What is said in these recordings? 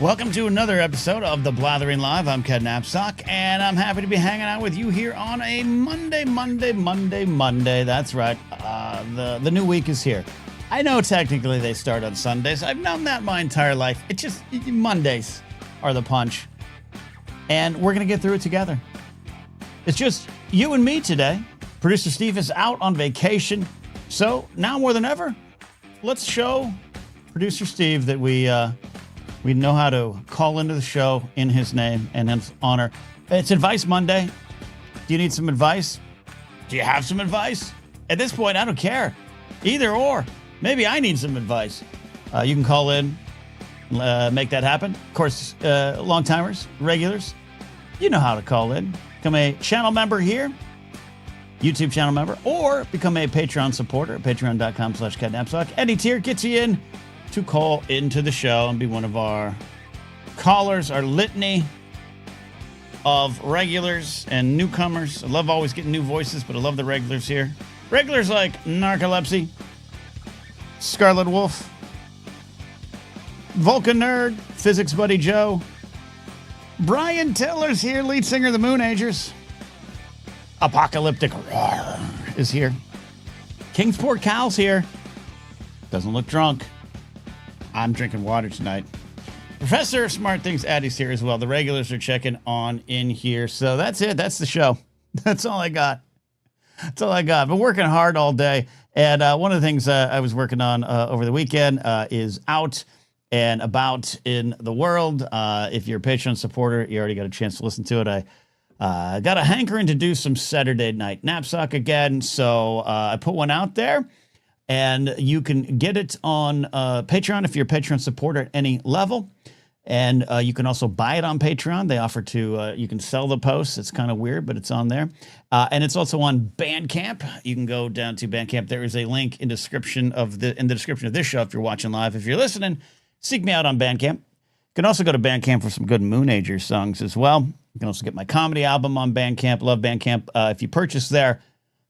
Welcome to another episode of the Blathering Live. I'm Ken Napzok, and I'm happy to be hanging out with you here on a Monday. That's right. The new week is here. I know technically they start on Sundays. I've known that my entire life. It's just Mondays are the punch. And we're going to get through it together. It's just you and me today. Producer Steve is out on vacation. So now more than ever, let's show Producer Steve that we know how to call into the show in his name and in his honor. It's Advice Monday. Do you need some advice? Do you have some advice? At this point, I don't care. Either or. Maybe I need some advice. You can call in, make that happen. Of course, long-timers, regulars, you know how to call in. Become a channel member here, YouTube channel member, or become a Patreon supporter at patreon.com/KenNapzok. Any tier gets you in to call into the show and be one of our callers, our litany of regulars and newcomers. I love always getting new voices, but I love the regulars here. Regulars like Narcolepsy, Scarlet Wolf, Vulcan Nerd, Physics Buddy Joe, Brian Tiller's here, lead singer of the Moon Agers. Apocalyptic Roar is here. Kingsport Cal's here. Doesn't look drunk. I'm drinking water tonight. Professor Smart Things Addie's here as well. The regulars are checking on in here. So that's it. That's the show. That's all I got. That's all I got. Been working hard all day. And one of the things I was working on over the weekend is out and about in the world. If you're a Patreon supporter, you already got a chance to listen to it. I got a hankering to do some Saturday Night Napzok again. So I put one out there. And you can get it on Patreon if you're a Patreon supporter at any level. And you can also buy it on Patreon. They offer to, you can sell the posts. It's kind of weird, but it's on there. And it's also on Bandcamp. You can go down to Bandcamp. There is a link in the description of this show if you're watching live. If you're listening, seek me out on Bandcamp. You can also go to Bandcamp for some good Moon Ager songs as well. You can also get my comedy album on Bandcamp. Love Bandcamp. If you purchase there,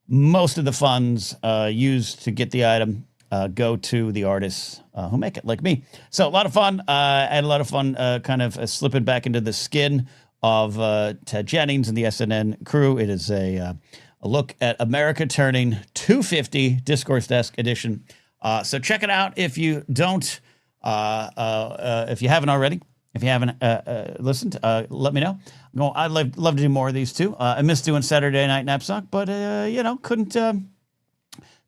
most of the funds used to get the item go to the artists who make it, like me. So a lot of fun. I had a lot of fun kind of slipping back into the skin of Ted Jennings and the SNN crew. It is a look at America turning 250 Discourse Desk edition. So check it out if you don't, if you haven't already. If you haven't listened, let me know. I'd love to do more of these too. I miss doing Saturday Night Napzok, but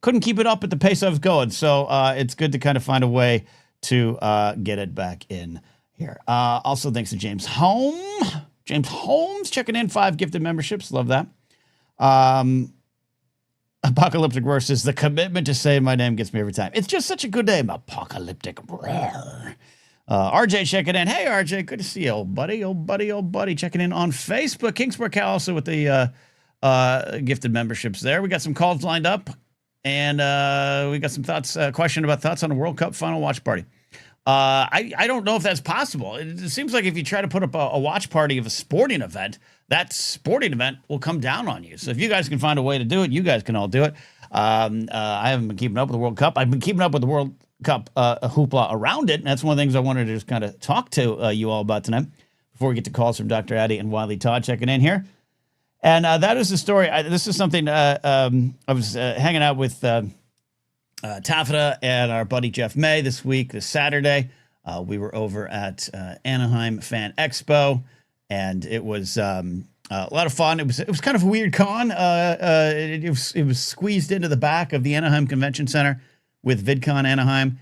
couldn't keep it up at the pace I was going. So it's good to kind of find a way to get it back in here. Also, thanks to James Holmes checking in, 5 gifted memberships. Love that. Apocalyptic Roar says the commitment to say my name gets me every time. It's just such a good name, Apocalyptic Roar. RJ checking in. Hey, RJ, good to see you, old buddy. Checking in on Facebook. Kingsport Cal also with the gifted memberships there. We got some calls lined up, and we got some thoughts, question about thoughts on the World Cup final watch party. I don't know if that's possible. It seems like if you try to put up a watch party of a sporting event, that sporting event will come down on you. So if you guys can find a way to do it, you guys can all do it. I haven't been keeping up with the World Cup. I've been keeping up with the World Cup hoopla around it, and that's one of the things I wanted to just kind of talk to you all about tonight before we get to calls from Dr. Addy and Wiley Todd checking in here. And that is the story. This is something I was hanging out with Taffeta and our buddy Jeff May this Saturday. We were over at Anaheim Fan Expo, and it was a lot of fun. It was kind of a weird con. It was squeezed into the back of the Anaheim Convention Center with VidCon Anaheim.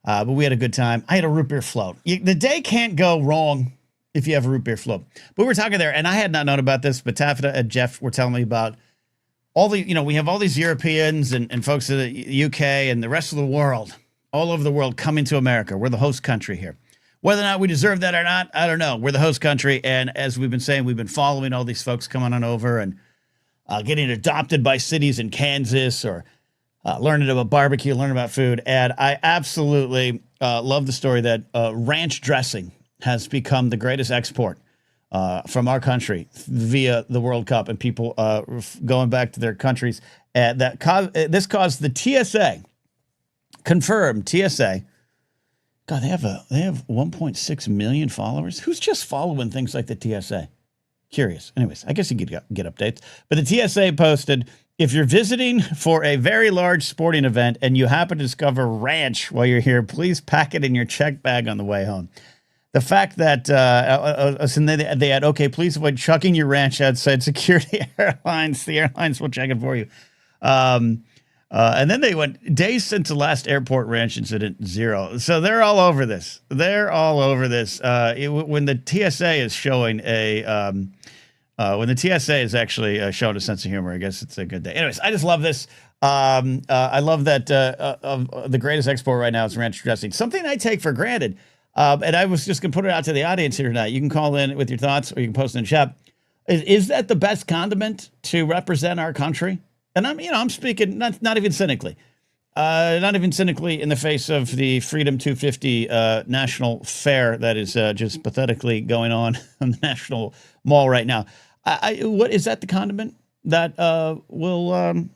But we had a good time. I had a root beer float. The day can't go wrong if you have a root beer float. But we were talking there, and I had not known about this, but Taffeta and Jeff were telling me about all the, we have all these Europeans and folks in the UK and the rest of the world, all over the world coming to America. We're the host country here. Whether or not we deserve that or not, I don't know. We're the host country, and as we've been saying, we've been following all these folks coming on over and getting adopted by cities in Kansas or learning about barbecue, learning about food. And I absolutely love the story that ranch dressing has become the greatest export from our country via the World Cup and people going back to their countries. This caused the TSA, confirmed TSA, God, they have 1.6 million followers. Who's just following things like the TSA? Curious. Anyways, I guess you could get updates. But the TSA posted, if you're visiting for a very large sporting event and you happen to discover ranch while you're here, please pack it in your check bag on the way home. The fact that they had, okay, please avoid chucking your ranch outside security airlines. The airlines will check it for you. And then they went, days since the last airport ranch incident, 0. So they're all over this. They're all over this. When the TSA is showing when the TSA is actually showing a sense of humor, I guess it's a good day. Anyways, I just love this. I love that the greatest export right now is ranch dressing. Something I take for granted. And I was just going to put it out to the audience here tonight. You can call in with your thoughts or you can post in the chat. Is that the best condiment to represent our country? And I'm speaking not even cynically. Not even cynically in the face of the Freedom 250 National Fair that is just pathetically going on the National Mall right now. What is that the condiment that will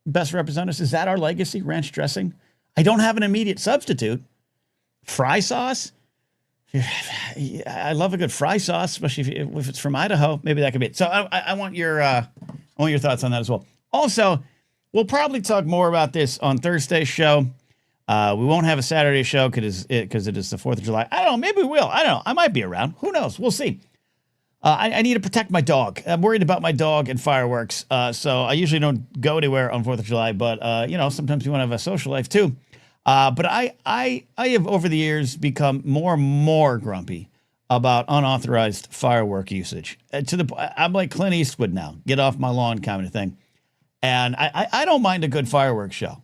best represent us? Is that our legacy, ranch dressing? I don't have an immediate substitute. Fry sauce? I love a good fry sauce, especially if it's from Idaho. Maybe that could be it. So I want your thoughts on that as well. Also, we'll probably talk more about this on Thursday's show. We won't have a Saturday show because it is the 4th of July. I don't know. Maybe we will. I don't know. I might be around. Who knows? We'll see. I need to protect my dog. I'm worried about my dog and fireworks. So I usually don't go anywhere on 4th of July. But, sometimes you want to have a social life too. But I have over the years become more and more grumpy about unauthorized firework usage. I'm like Clint Eastwood now. Get off my lawn kind of thing. And I don't mind a good fireworks show.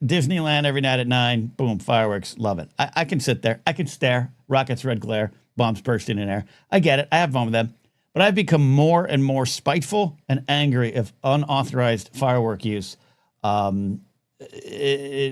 Disneyland every night at 9, boom, fireworks, love it. I can sit there. I can stare. Rockets, red glare, bombs bursting in air. I get it. I have fun with them. But I've become more and more spiteful and angry of unauthorized firework use. It's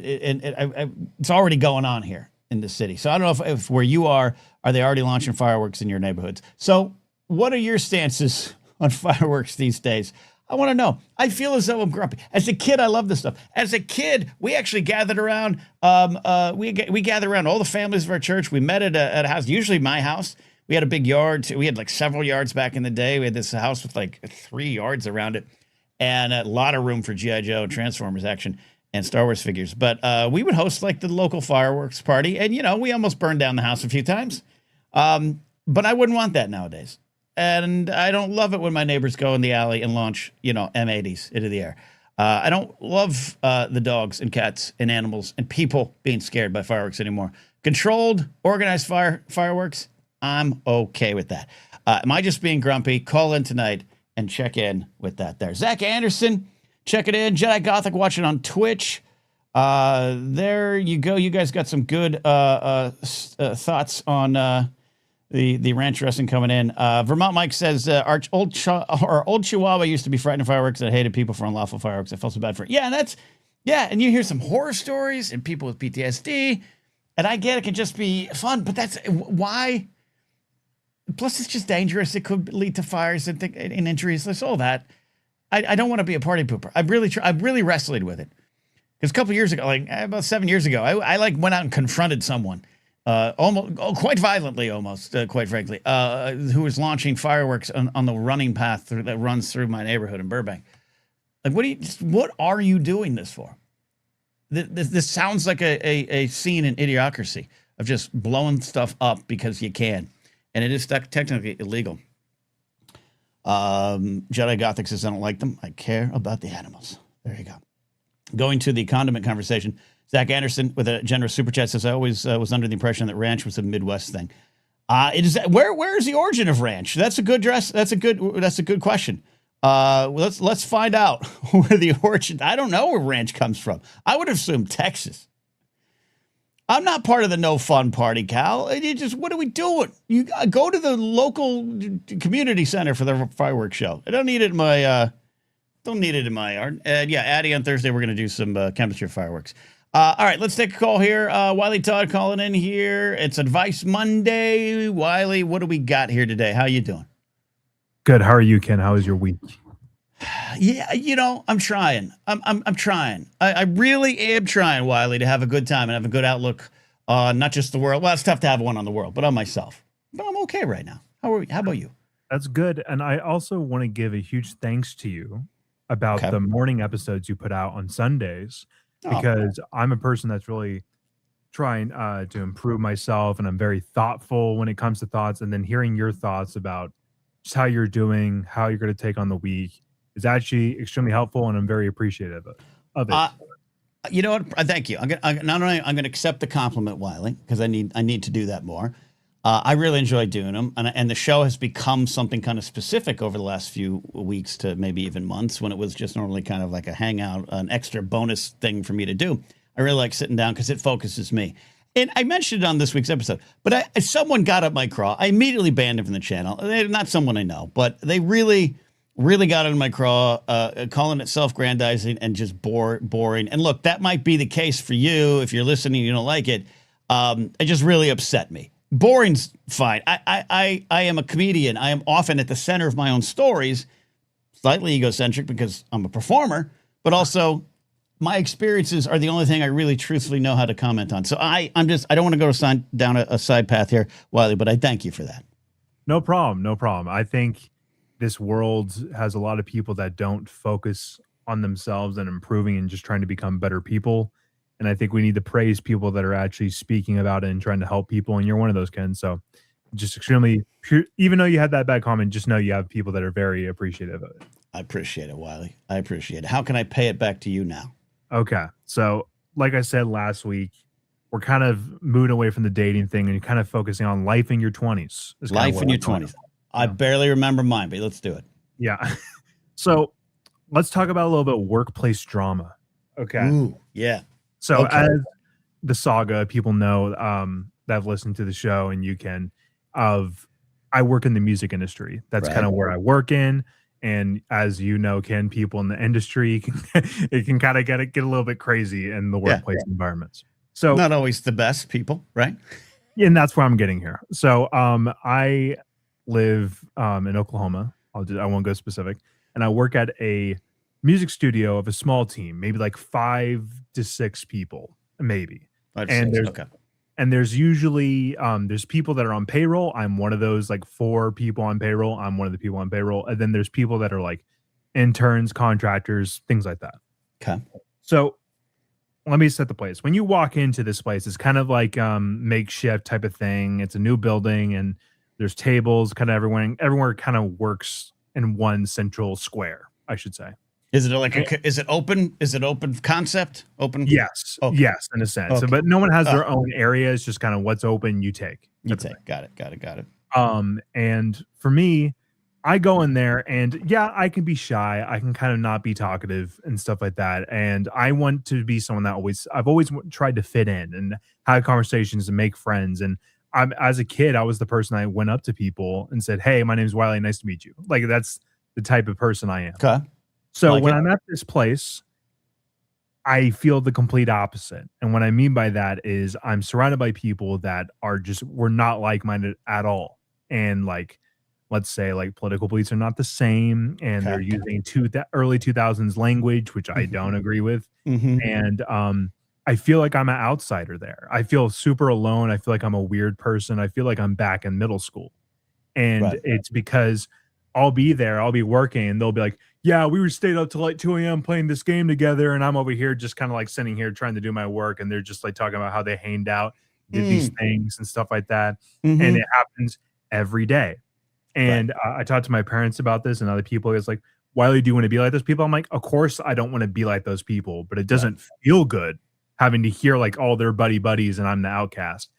already going on here in the city. So I don't know if where you are they already launching fireworks in your neighborhoods? So what are your stances on fireworks these days? I want to know. I feel as though I'm grumpy. As a kid, I love this stuff. As a kid, we actually gathered around. We gathered around all the families of our church. We met at a house, usually my house. We had a big yard. We had like several yards back in the day. We had this house with like 3 yards around it and a lot of room for G.I. Joe and Transformers action and Star Wars figures. But we would host like the local fireworks party. And, we almost burned down the house a few times. But I wouldn't want that nowadays. And I don't love it when my neighbors go in the alley and launch, M80s into the air. I don't love the dogs and cats and animals and people being scared by fireworks anymore. Controlled, organized fireworks, I'm okay with that. Am I just being grumpy? Call in tonight and check in with that there. Zach Anderson, check it in. Jedi Gothic watching on Twitch. There you go. You guys got some good thoughts on the ranch dressing coming in. Vermont Mike says, our old Chihuahua used to be frightened of fireworks and I hated people for unlawful fireworks. I felt so bad for it. Yeah, and you hear some horror stories and people with PTSD, and I get it can just be fun, but that's why. Plus, it's just dangerous. It could lead to fires and injuries. There's all that. I don't want to be a party pooper. I really wrestled with it. Because a couple years ago, about 7 years ago, I went out and confronted someone. Quite violently, quite frankly, who was launching fireworks on the running path that runs through my neighborhood in Burbank. Like, what are you doing this for? This sounds like a scene in Idiocracy of just blowing stuff up because you can, and it is technically illegal. Jedi Gothic says, I don't like them. I care about the animals. There you go. Going to the condiment conversation. Zach Anderson with a generous super chat says, I always was under the impression that ranch was a Midwest thing. It is. Where is the origin of ranch? That's a good That's a good question. Let's find out where the origin. I don't know where ranch comes from. I would assume Texas. I'm not part of the no fun party, Cal. What are we doing? You go to the local community center for the fireworks show. I don't need it in my. Don't need it in my yard. Yeah, Addie, on Thursday we're going to do some chemistry fireworks. All right, let's take a call here. Wiley Todd calling in here. It's Advice Monday. Wiley, what do we got here today? How you doing? Good. How are you, Ken? How was your week? Yeah, I'm trying. I'm trying. I really am trying, Wiley, to have a good time and have a good outlook not just the world. Well, it's tough to have one on the world, but on myself. But I'm okay right now. How about you? That's good. And I also want to give a huge thanks to you about Okay. the morning episodes you put out on Sundays, Oh, because I'm a person that's really trying to improve myself, and I'm very thoughtful when it comes to thoughts. And then hearing your thoughts about just how you're doing, how you're going to take on the week is actually extremely helpful, and I'm very appreciative of it. uh, you know what? Thank you. Not only I'm gonna accept the compliment, Wiley, because I need to do that more. I really enjoy doing them, and the show has become something kind of specific over the last few weeks to maybe even months, when it was just normally kind of like a hangout, an extra bonus thing for me to do. I really like sitting down because it focuses me. And I mentioned it on this week's episode, but someone got up my craw. I immediately banned him from the channel. They're not someone I know, but they really got on my craw, calling it self-grandizing and just boring. And look, that might be the case for you. If you're listening, you don't like it. It just really upset me. Boring's fine. I am a comedian. I am often at the center of my own stories, slightly egocentric because I'm a performer, but also my experiences are the only thing I really truthfully know how to comment on. So I don't want to go down a side path here, Wiley, but I thank you for that. No problem. No problem. I think this world has a lot of people that don't focus on themselves and improving and just trying to become better people. And I think we need to praise people that are actually speaking about it and trying to help people. And you're one of those, Ken. So just extremely, even though you had that bad comment, just know you have people that are very appreciative of it. I appreciate it, Wiley. I appreciate it. How can I pay it back to you now? Okay. So like I said last week, we're kind of moving away from the dating thing and you're kind of focusing on life in your 20s. Life in your 20s. I barely remember mine, but let's do it. Yeah. So let's talk about a little bit of workplace drama. Okay. Ooh, yeah. So Okay. as the saga, people know that have listened to the show, and you can, I work in the music industry. That's Right. kind of where I work in. And as you know, Ken, people in the industry, it can kind of get a little bit crazy in the workplace environments. So not always the best people, right? and that's where I'm getting here. So I live in Oklahoma. I won't go specific. And I work at a music studio of a small team, maybe like 5 to 6 people, maybe. And there's usually there's people that are on payroll. I'm one of those, like 4 people on payroll. I'm one of the people on payroll. And then there's people that are like interns, contractors, things like that. Okay. So let me set the place. When you walk into this place, it's kind of like makeshift type of thing. It's a new building and there's tables, kind of everywhere kind of works in one central square, I should say. Is it like is it open? Is it open concept? Open? Yes. Okay. Yes, in a sense. Okay. So, but no one has their own area. It's just kind of what's open, you take. You take. Got it. And for me, I go in there and yeah, I can be shy. I can kind of not be talkative and stuff like that. And I want to be someone that I've always tried to fit in and have conversations and make friends. And as a kid, I was the person I went up to people and said, "Hey, my name's Wiley. Nice to meet you." Like that's the type of person I am. Okay. So when I'm at this place, I feel the complete opposite. And what I mean by that is I'm surrounded by people that we're not like-minded at all. And like, let's say like political beliefs are not the same. And they're using early 2000s language, which I don't agree with. Mm-hmm. And I feel like I'm an outsider there. I feel super alone. I feel like I'm a weird person. I feel like I'm back in middle school. And it's because I'll be there, I'll be working, and they'll be like, "Yeah, we were stayed up till like 2 a.m. playing this game together," and I'm over here just kind of like sitting here trying to do my work, and they're just like talking about how they hanged out, did these things and stuff like that, and it happens every day. And I talked to my parents about this and other people. It's like, "Wiley, do you want to be like those people?" I'm like, "Of course, I don't want to be like those people, but it doesn't feel good having to hear like all their buddies and I'm the outcast."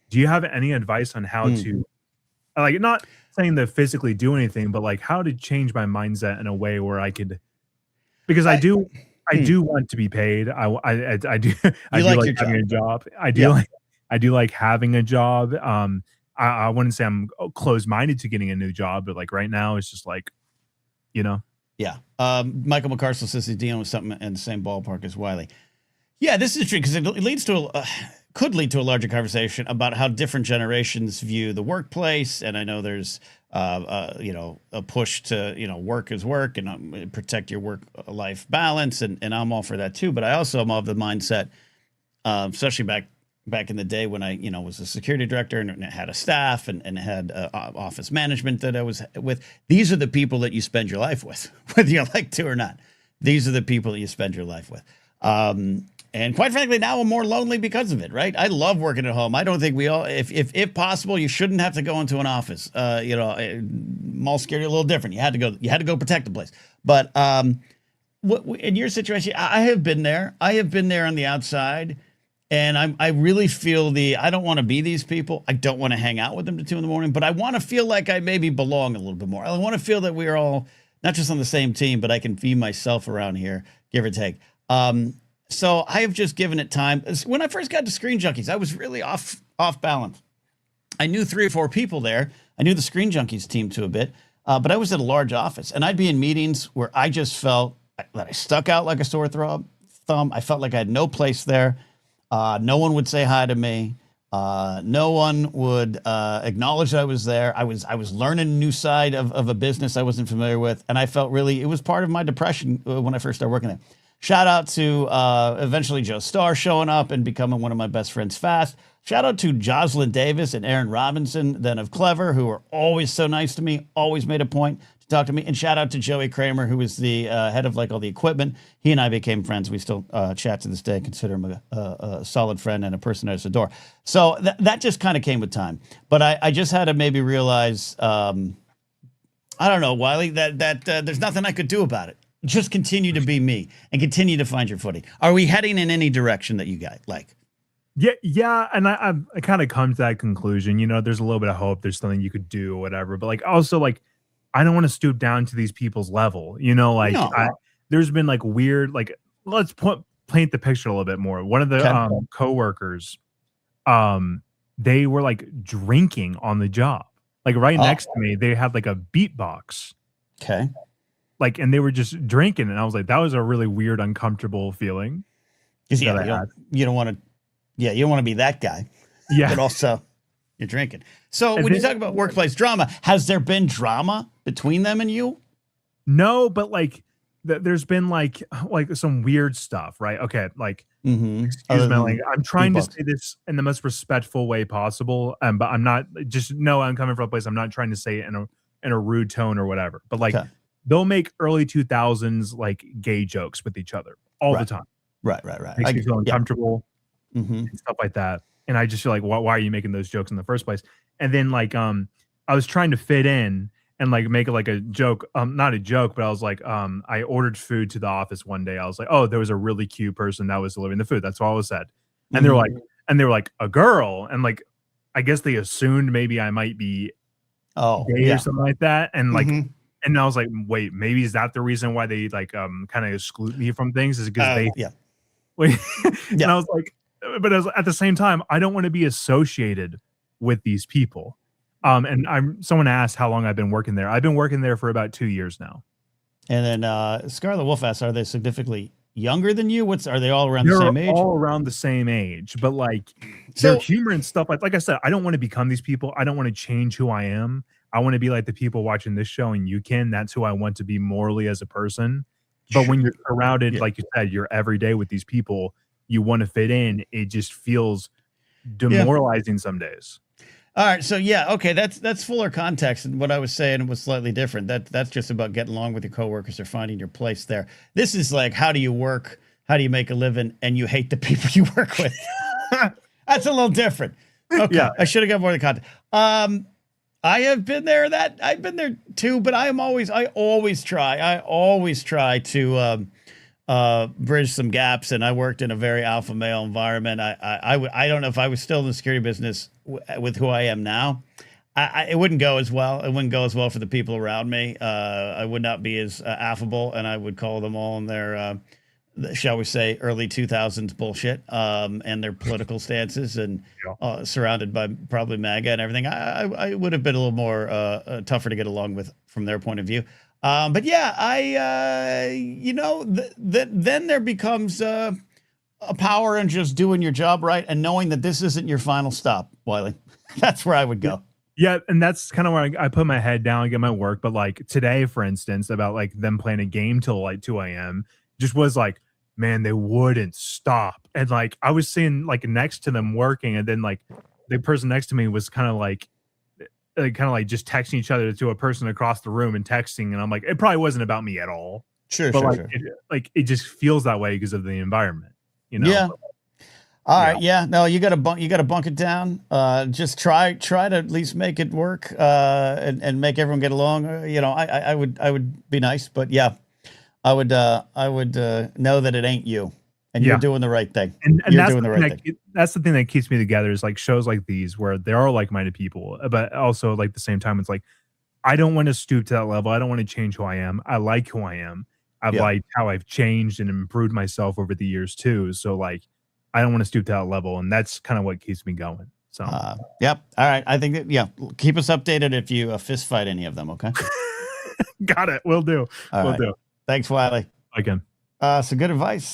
Do you have any advice on how to, like, not saying to physically do anything, but like how to change my mindset in a way where I could, because I do want to be paid. I do like having a job. I do like having a job. I wouldn't say I'm closed-minded to getting a new job, but like right now it's just like, you know. Yeah. Michael McCarcel says he's dealing with something in the same ballpark as Wiley. Yeah, this is true because it leads to could lead to a larger conversation about how different generations view the workplace. And I know there's, a push to, work is work and protect your work-life balance. And I'm all for that too. But I also am of the mindset, especially back back in the day when I, was a security director and had a staff and had office management that I was with. These are the people that you spend your life with, whether you like to or not. These are the people that you spend your life with. And quite frankly, now I'm more lonely because of it, right? I love working at home. I don't think we all, if possible, you shouldn't have to go into an office. Mall security a little different. You had to go protect the place. But in your situation, I have been there. I have been there on the outside, and I really feel I don't want to be these people. I don't want to hang out with them to 2 a.m, but I want to feel like I maybe belong a little bit more. I want to feel that we are all not just on the same team, but I can be myself around here, give or take. So I have just given it time. When I first got to Screen Junkies, I was really off balance. I knew 3 or 4 people there. I knew the Screen Junkies team to a bit, but I was at a large office, and I'd be in meetings where I just felt that I stuck out like a sore thumb. I felt like I had no place there. No one would say hi to me. No one would acknowledge that I was there. I was learning a new side of a business I wasn't familiar with, and I felt it was part of my depression when I first started working there. Shout out to eventually Joe Starr showing up and becoming one of my best friends fast. Shout out to Jocelyn Davis and Aaron Robinson, then of Clever, who are always so nice to me, always made a point to talk to me. And shout out to Joey Kramer, who was the head of all the equipment. He and I became friends. We still chat to this day, consider him a solid friend and a person I just adore. So that just kind of came with time. But I just had to maybe realize, I don't know, Wiley, that there's nothing I could do about it. Just continue to be me and continue to find your footing. Are we heading in any direction that you guys like? Yeah. And I kind of come to that conclusion. There's a little bit of hope. There's something you could do or whatever. But also I don't want to stoop down to these people's level. No. There's been weird, let's paint the picture a little bit more. One of the coworkers, they were drinking on the job. Next to me, they had a beatbox. Okay. And they were just drinking, and I was like, that was a really weird, uncomfortable feeling. You don't want to be that guy. Yeah. But also, you're drinking. So when you talk about workplace drama, has there been drama between them and you? No, but there's been some weird stuff, right? Okay, excuse me, I'm trying to say this in the most respectful way possible, but I'm not. Just know I'm coming from a place. I'm not trying to say it in a rude tone or whatever. But they'll make early 2000s gay jokes with each other all the time. Right. Makes me feel uncomfortable and stuff like that. And I just feel why are you making those jokes in the first place? And then I was trying to fit in and make a joke, not a joke, but I was I ordered food to the office one day. I was oh, there was a really cute person that was delivering the food. That's all I was said. And they were a girl, and I guess they assumed maybe I might be gay or something like that. And and I was wait, maybe is that the reason why they kind of exclude me from things? Is because they and I was but at the same time, I don't want to be associated with these people. And someone asked how long I've been working there. I've been working there for about 2 years now. And then Scarlet Wolf asks, are they significantly younger than you? Are they all around the same age? They're all around the same age, but their humor and stuff. Like I said, I don't want to become these people. I don't want to change who I am. I want to be like the people watching this show, and you can. That's who I want to be morally as a person. But when you're surrounded, like you said, you're every day with these people, you want to fit in. It just feels demoralizing some days. All right. So, okay. That's fuller context. And what I was saying was slightly different. That's just about getting along with your coworkers or finding your place there. This is how do you work? How do you make a living? And you hate the people you work with. That's a little different. Okay. Yeah. I should have got more of the content. I have been there. I've been there too, but I always try to bridge some gaps. And I worked in a very alpha male environment. I don't know if I was still in the security business with who I am now. It wouldn't go as well. It wouldn't go as well for the people around me. I would not be as affable, and I would call them all in their, shall we say, early 2000s bullshit and their political stances, and surrounded by probably MAGA and everything. I would have been a little more tougher to get along with from their point of view. But then there becomes a power in just doing your job right and knowing that this isn't your final stop, Wiley. That's where I would go. Yeah, and that's kind of where I put my head down and get my work. But today, for instance, about them playing a game till 2 a.m. just was man, they wouldn't stop. And like I was seeing like next to them working, and then like the person next to me was kind of like just texting each other to a person across the room and texting, and I'm like, it probably wasn't about me at all. Sure, but sure. It just feels that way because of the environment, you know. Yeah. All right. Yeah. No, you got to bunk it down. Just try to at least make it work, and make everyone get along. You know, I would be nice, but yeah, I would know that it ain't you, and you're doing the right thing. And you're doing the right thing. That's the thing that keeps me together, is like shows like these where there are like-minded people, but also like at the same time, it's like, I don't want to stoop to that level. I don't want to change who I am. I like who I am. I've liked how I've changed and improved myself over the years too. So like, I don't want to stoop to that level, and that's kind of what keeps me going. So, yep. All right. I think that, keep us updated if you fist fight any of them. Okay. Got it. Will do. Will do. Thanks, Wiley. Again. Some good advice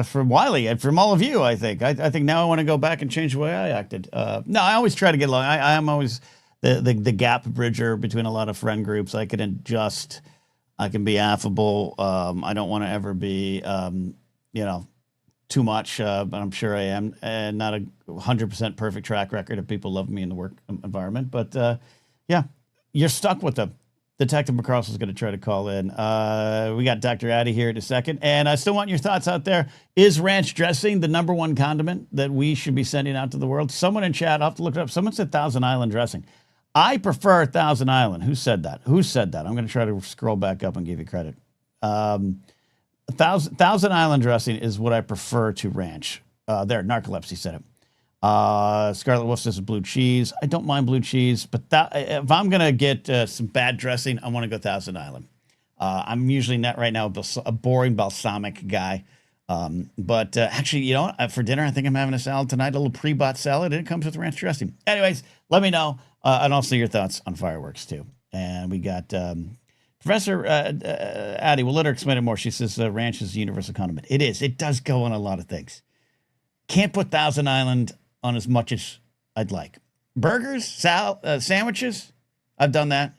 from Wiley and from all of you. I think. I think now I want to go back and change the way I acted. No, I always try to get along. I am always the gap bridger between a lot of friend groups. I can adjust. I can be affable. I don't want to ever be, too much, but I'm sure I am, and not 100% perfect track record of people loving me in the work environment. But you're stuck with them. Detective McCross is going to try to call in. We got Dr. Addy here in a second, and I still want your thoughts out there. Is ranch dressing the #1 condiment that we should be sending out to the world? Someone in chat, I'll have to look it up. Someone said Thousand Island dressing. I prefer Thousand Island. Who said that? I'm going to try to scroll back up and give you credit. Thousand Island dressing is what I prefer to ranch. There, Narcolepsy said it. Scarlet Wolf says blue cheese. I don't mind blue cheese, but if I'm going to get some bad dressing, I want to go Thousand Island. I'm usually not right now a boring balsamic guy. But actually, you know what? For dinner, I think I'm having a salad tonight, a little pre-bought salad, and it comes with ranch dressing. Anyways, let me know, and also your thoughts on fireworks, too. And we got Professor Addy. We'll let her explain it more. She says ranch is a universal condiment. It is. It does go on a lot of things. Can't put Thousand Island on as much as I'd like. Burgers, sandwiches, I've done that.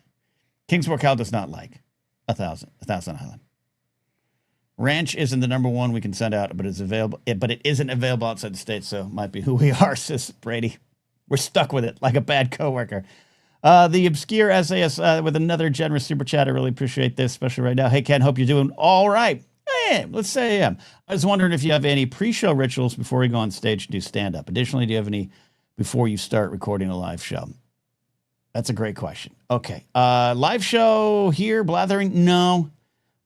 Kingsmore Cow does not like a Thousand Island. Ranch isn't the #1 we can send out, but it's available. But it isn't available outside the state, so it might be who we are, says Brady. We're stuck with it like a bad coworker. The obscure SAS with another generous super chat. I really appreciate this, especially right now. Hey, Ken, hope you're doing all right. Hey, let's say I am. I was wondering if you have any pre-show rituals before you go on stage to do stand-up. Additionally, do you have any before you start recording a live show? That's a great question. Okay. Live show here, Blathering? No.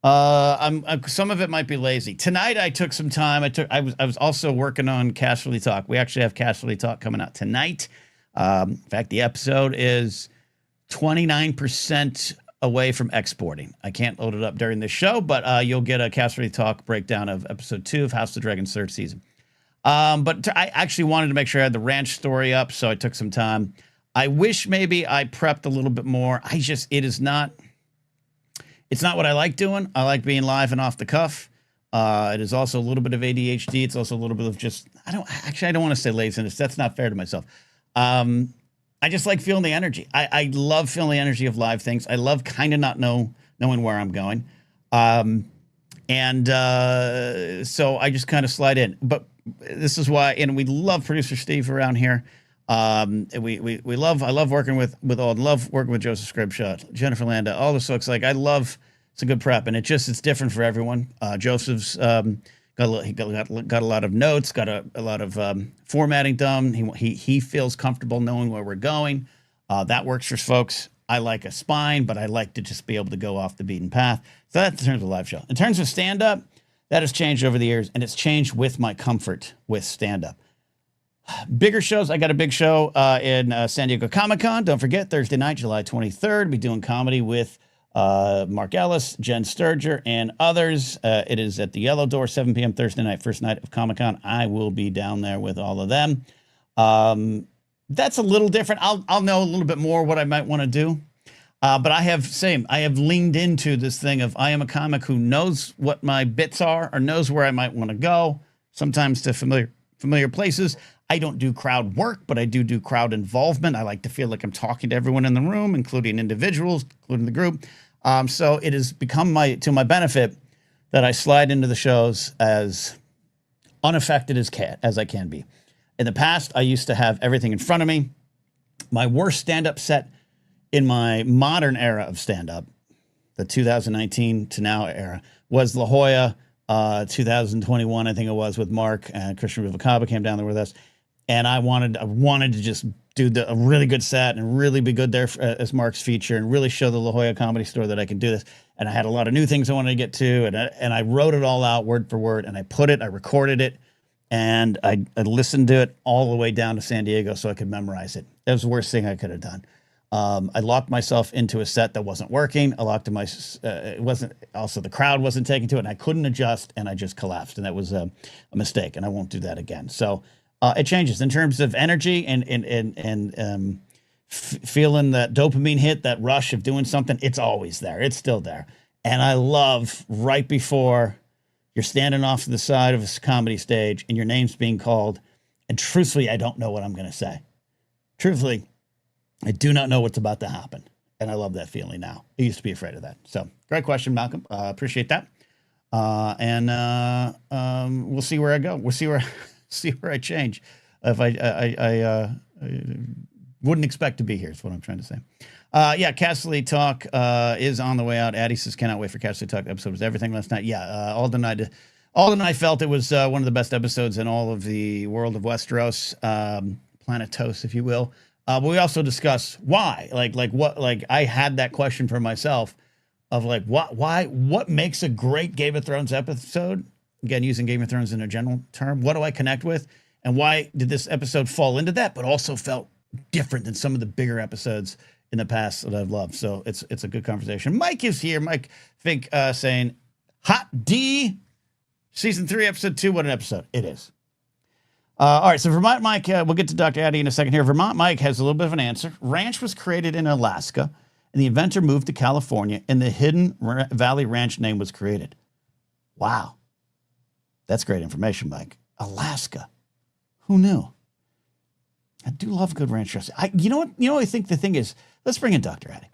Some of it might be lazy. Tonight I took some time. I was also working on Casualty Talk. We actually have Casualty Talk coming out tonight. In fact, the episode is 29% away from exporting. I can't load it up during this show, but you'll get a Casualty Talk breakdown of episode 2 of House of the Dragon's 3rd season. But I actually wanted to make sure I had the ranch story up, so I took some time. I wish maybe I prepped a little bit more. It's not what I like doing. I like being live and off the cuff. It is also a little bit of ADHD. It's also a little bit of just, I don't want to say laziness. That's not fair to myself. I just like feeling the energy. I love feeling the energy of live things. I love kind of not knowing where I'm going. So I just kind of slide in. But this is why, and we love producer Steve around here. I love working with Alden, love working with Joseph Scribshot, Jennifer Landa, all the folks. Like, I love, it's a good prep, and it's different for everyone. Joseph's got a lot of notes, got a lot of formatting done. He feels comfortable knowing where we're going. That works for folks. I like a spine, but I like to just be able to go off the beaten path. So that's in terms of live show. In terms of stand-up, that has changed over the years, and it's changed with my comfort with stand-up. Bigger shows. I got a big show in San Diego Comic-Con. Don't forget, Thursday night, July 23rd. We'll be doing comedy with Mark Ellis, Jen Sturger, and others. It is at the Yellow Door, 7 p.m. Thursday night, first night of Comic-Con. I will be down there with all of them. That's a little different. I'll know a little bit more what I might want to do. But I have leaned into this thing of I am a comic who knows what my bits are or knows where I might want to go, sometimes to familiar places. I don't do crowd work, but I do crowd involvement. I like to feel like I'm talking to everyone in the room, including individuals, including the group. So it has become to my benefit that I slide into the shows as unaffected as I can be. In the past, I used to have everything in front of me. My worst stand-up set in my modern era of stand-up, the 2019 to now era, was La Jolla, 2021, I think it was, with Mark and Christian Ruvacaba came down there with us. And I wanted to just do a really good set and really be good there as Mark's feature and really show the La Jolla Comedy Store that I can do this. And I had a lot of new things I wanted to get to. And I wrote it all out word for word. And I recorded it. And I listened to it all the way down to San Diego so I could memorize it. That was the worst thing I could have done. I locked myself into a set that wasn't working. It wasn't, also the crowd wasn't taking to it, and I couldn't adjust, and I just collapsed. And that was a mistake, and I won't do that again. So it changes in terms of energy and feeling that dopamine hit, that rush of doing something. It's always there. It's still there. And I love right before you're standing off to the side of a comedy stage and your name's being called. And truthfully, I don't know what I'm going to say. Truthfully, I do not know what's about to happen. And I love that feeling now. I used to be afraid of that. So great question, Malcolm. Appreciate that. And we'll see where I go. We'll see where I change. If I wouldn't expect to be here is what I'm trying to say. Yeah, Castle Talk is on the way out. Addie says, cannot wait for Castle Talk episode. Was everything last night? Yeah, Alden and I felt it was one of the best episodes in all of the world of Westeros, Planetos, if you will. But we also discuss why, like I had that question for myself of like, what makes a great Game of Thrones episode? Again, using Game of Thrones in a general term, what do I connect with? And why did this episode fall into that, but also felt different than some of the bigger episodes in the past that I've loved? So it's a good conversation. Mike is here. Mike Fink saying, Hot D, season 3, episode 2. What an episode it is. All right, so Vermont Mike, we'll get to Dr. Addy in a second here. Vermont Mike has a little bit of an answer. Ranch was created in Alaska, and the inventor moved to California, and the Hidden Valley Ranch name was created. Wow. That's great information, Mike. Alaska. Who knew? I do love good ranch dressing. You know what I think the thing is? Let's bring in Dr. Addy.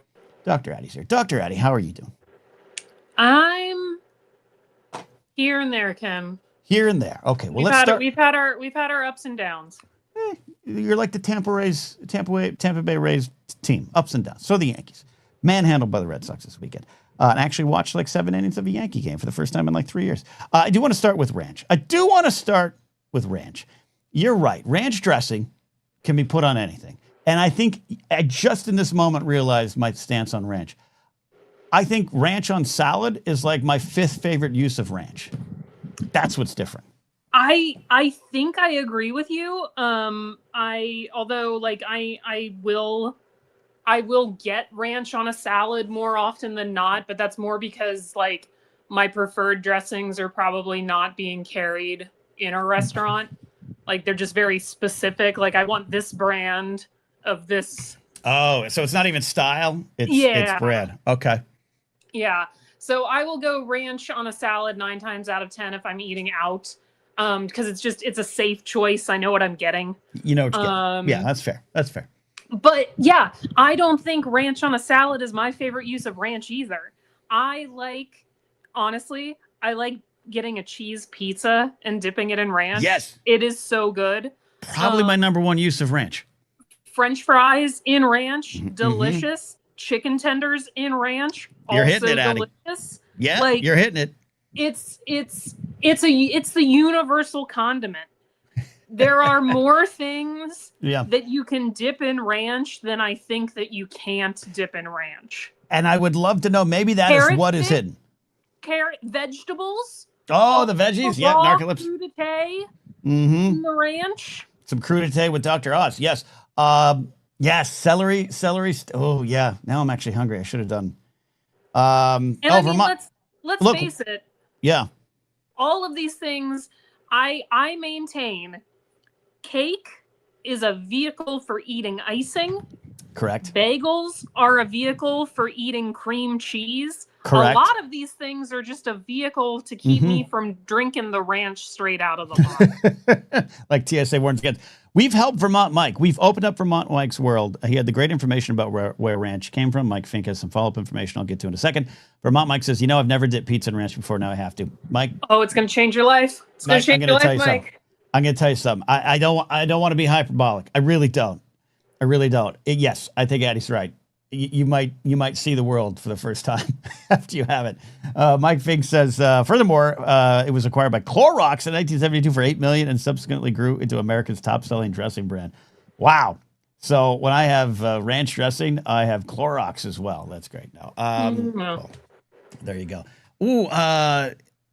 Dr. Addy's here. Dr. Addy, how are you doing? I'm here and there, Kim. Here and there. Okay, well, let's start. We've had our ups and downs. You're like the Tampa Bay Rays team, ups and downs. So the Yankees, manhandled by the Red Sox this weekend, and actually watched like 7 innings of a Yankee game for the first time in like 3 years. I do want to start with ranch. You're right. Ranch dressing can be put on anything, and I think I just in this moment realized my stance on ranch. I think ranch on salad is like my 5th favorite use of ranch. That's what's different. I think I agree with you. I will get ranch on a salad more often than not, but that's more because like my preferred dressings are probably not being carried in a restaurant. Like they're just very specific. Like I want this brand of this. Oh, so it's not even style. It's bread. Okay. Yeah. So I will go ranch on a salad 9 times out of 10 if I'm eating out, because it's a safe choice. I know what I'm getting. You know what you're getting. Yeah, that's fair. That's fair. But yeah, I don't think ranch on a salad is my favorite use of ranch either. Honestly, I like getting a cheese pizza and dipping it in ranch. Yes. It is so good. Probably my number 1 use of ranch. French fries in ranch, delicious. Chicken tenders in ranch, you're also hitting it, delicious. Yeah, like, you're hitting it. It's the universal condiment. There are more things that you can dip in ranch than I think that you can't dip in ranch. And I would love to know, maybe that is what is hidden. Carrot, vegetables. Oh, the veggies. Yeah, narcolepsy. Crudité in the ranch. Some crudité with Dr. Oz. Yes. Yes, celery. Oh, yeah. Now I'm actually hungry. I should have done. Vermont. Let's face it. Yeah. All of these things, I maintain, cake is a vehicle for eating icing. Correct. Bagels are a vehicle for eating cream cheese. Correct. A lot of these things are just a vehicle to keep me from drinking the ranch straight out of the bottle. Like TSA warns against. We've helped Vermont Mike. We've opened up Vermont Mike's world. He had the great information about where ranch came from. Mike Fink has some follow-up information I'll get to in a second. Vermont Mike says, I've never dipped pizza in ranch before. Now I have to. Mike. Oh, it's going to change your life. It's going to change your life, Mike. I'm going to tell you something. I don't want to be hyperbolic. I really don't. Yes, I think Addie's right. You might see the world for the first time after you have it. Mike Fink says, furthermore, it was acquired by Clorox in 1972 for $8 million and subsequently grew into America's top-selling dressing brand. Wow. So when I have ranch dressing, I have Clorox as well. That's great. Now, well, there you go. Ooh,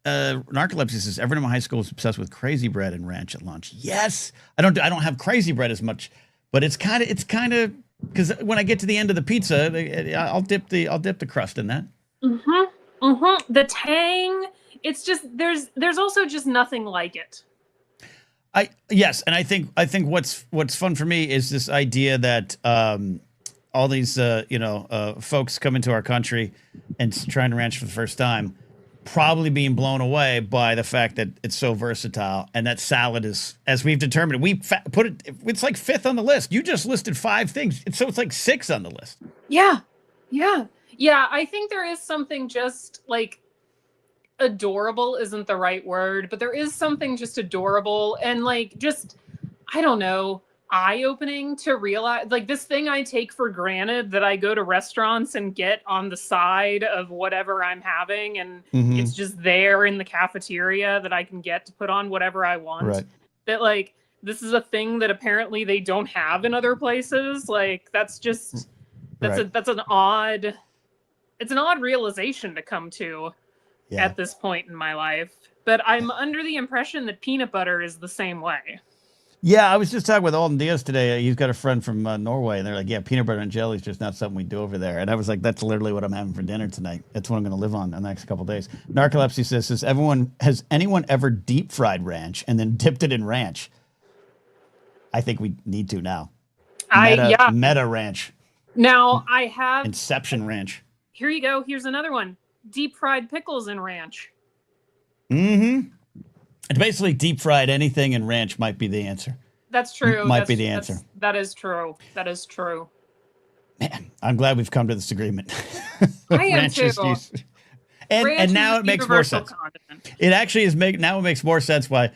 Narcolepsy says everyone in my high school was obsessed with crazy bread and ranch at lunch. Yes, I don't have crazy bread as much, but it's kind of. Because when I get to the end of the pizza, I'll dip the crust in that. The tang. It's just there's also just nothing like it. Yes, and I think what's fun for me is this idea that all these folks come into our country and trying to ranch for the first time, probably being blown away by the fact that it's so versatile and that salad is, as we've determined, it's like 5th on the list. You just listed 5 things, so it's like 6 on the list. Yeah. I think there is something just like adorable isn't the right word, but there is something just adorable and like just, I don't know, eye-opening to realize, like, this thing I take for granted that I go to restaurants and get on the side of whatever I'm having, and it's just there in the cafeteria that I can get to put on whatever I want. Right. That, like, this is a thing that apparently they don't have in other places. Like, that's just that's an odd realization to come to at this point in my life. But I'm under the impression that peanut butter is the same way. Yeah, I was just talking with Alden Diaz today. He's got a friend from Norway, and they're like, peanut butter and jelly is just not something we do over there. And I was like, that's literally what I'm having for dinner tonight. That's what I'm going to live on in the next couple of days. Narcolepsy says, has anyone ever deep fried ranch and then dipped it in ranch? I think we need to now. Meta ranch. Now, I have... Inception ranch. Here you go. Here's another one. Deep fried pickles in ranch. It's basically deep fried anything in ranch might be the answer. That's true. Might be the answer. That is true. That is true. Man, I'm glad we've come to this agreement. I am too. And now it makes more sense. Condiment. It actually is now it makes more sense why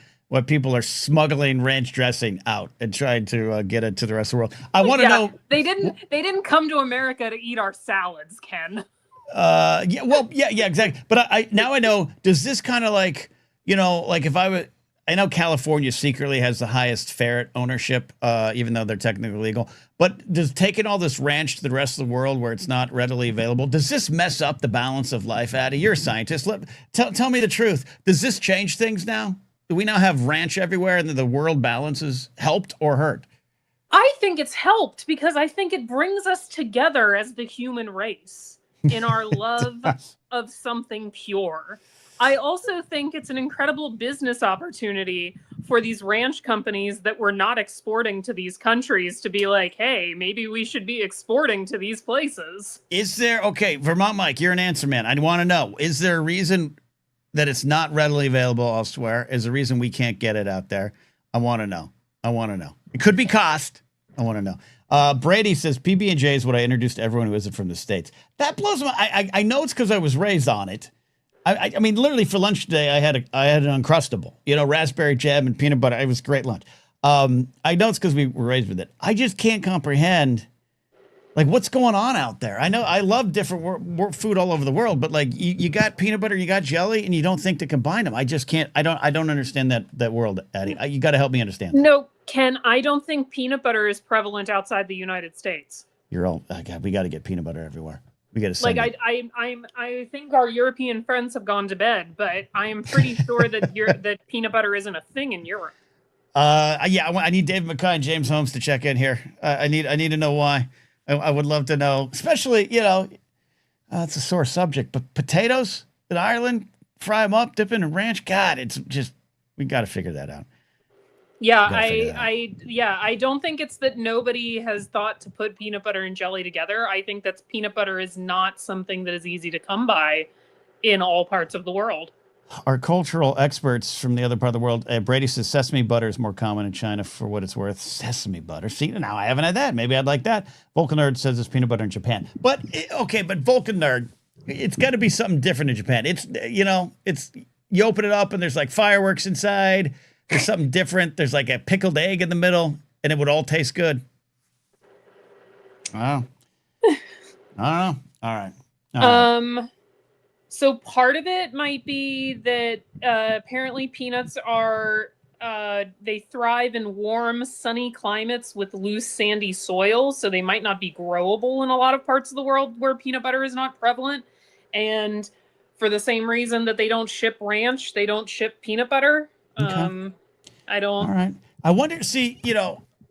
people are smuggling ranch dressing out and trying to get it to the rest of the world. I want to know. They didn't come to America to eat our salads, Ken. Exactly. But I know, does this kind of like, like if I know California secretly has the highest ferret ownership, even though they're technically legal. But does taking all this ranch to the rest of the world where it's not readily available, does this mess up the balance of life, Addie? You're a scientist. Tell me the truth. Does this change things now? Do we now have ranch everywhere and the world balance is helped or hurt? I think it's helped because I think it brings us together as the human race in our love of something pure. I also think it's an incredible business opportunity for these ranch companies that were not exporting to these countries to be like, hey, maybe we should be exporting to these places. Is there, Vermont Mike, you're an answer man. I want to know, is there a reason that it's not readily available elsewhere? Is there a reason we can't get it out there? I want to know. It could be cost. I want to know. Brady says PB&J is what I introduced to everyone who isn't from the States. That blows my, I know it's because I was raised on it. I mean, literally for lunch today, I had an Uncrustable, raspberry jam and peanut butter. It was a great lunch. I know it's because we were raised with it. I just can't comprehend, like, what's going on out there. I know I love different food all over the world, but like you got peanut butter, you got jelly, and you don't think to combine them. I just can't. I don't understand that world, Addie. You got to help me understand. No, Ken, I don't think peanut butter is prevalent outside the United States. You're all, God, we got to get peanut butter everywhere. We got to send I think our European friends have gone to bed, but I am pretty sure that peanut butter isn't a thing in Europe. I need David McKay and James Holmes to check in here. I need to know why. I would love to know, especially, it's a sore subject, but potatoes in Ireland, fry them up, dip in ranch. God, it's just, we got to figure that out. Yeah, Gotta figure that out. I don't think it's that nobody has thought to put peanut butter and jelly together. I think that peanut butter is not something that is easy to come by in all parts of the world. Our cultural experts from the other part of the world, Brady says sesame butter is more common in China for what it's worth. Sesame butter. See, now I haven't had that. Maybe I'd like that. Vulcan Nerd says it's peanut butter in Japan. But, okay, but Vulcan Nerd, it's got to be something different in Japan. It's, you open it up and there's like fireworks inside. There's something different. There's like a pickled egg in the middle and it would all taste good. I don't know. All right. So part of it might be that apparently peanuts are they thrive in warm, sunny climates with loose, sandy soil, so they might not be growable in a lot of parts of the world where peanut butter is not prevalent. And for the same reason that they don't ship ranch, they don't ship peanut butter. Okay. I don't. All right. I wonder, see,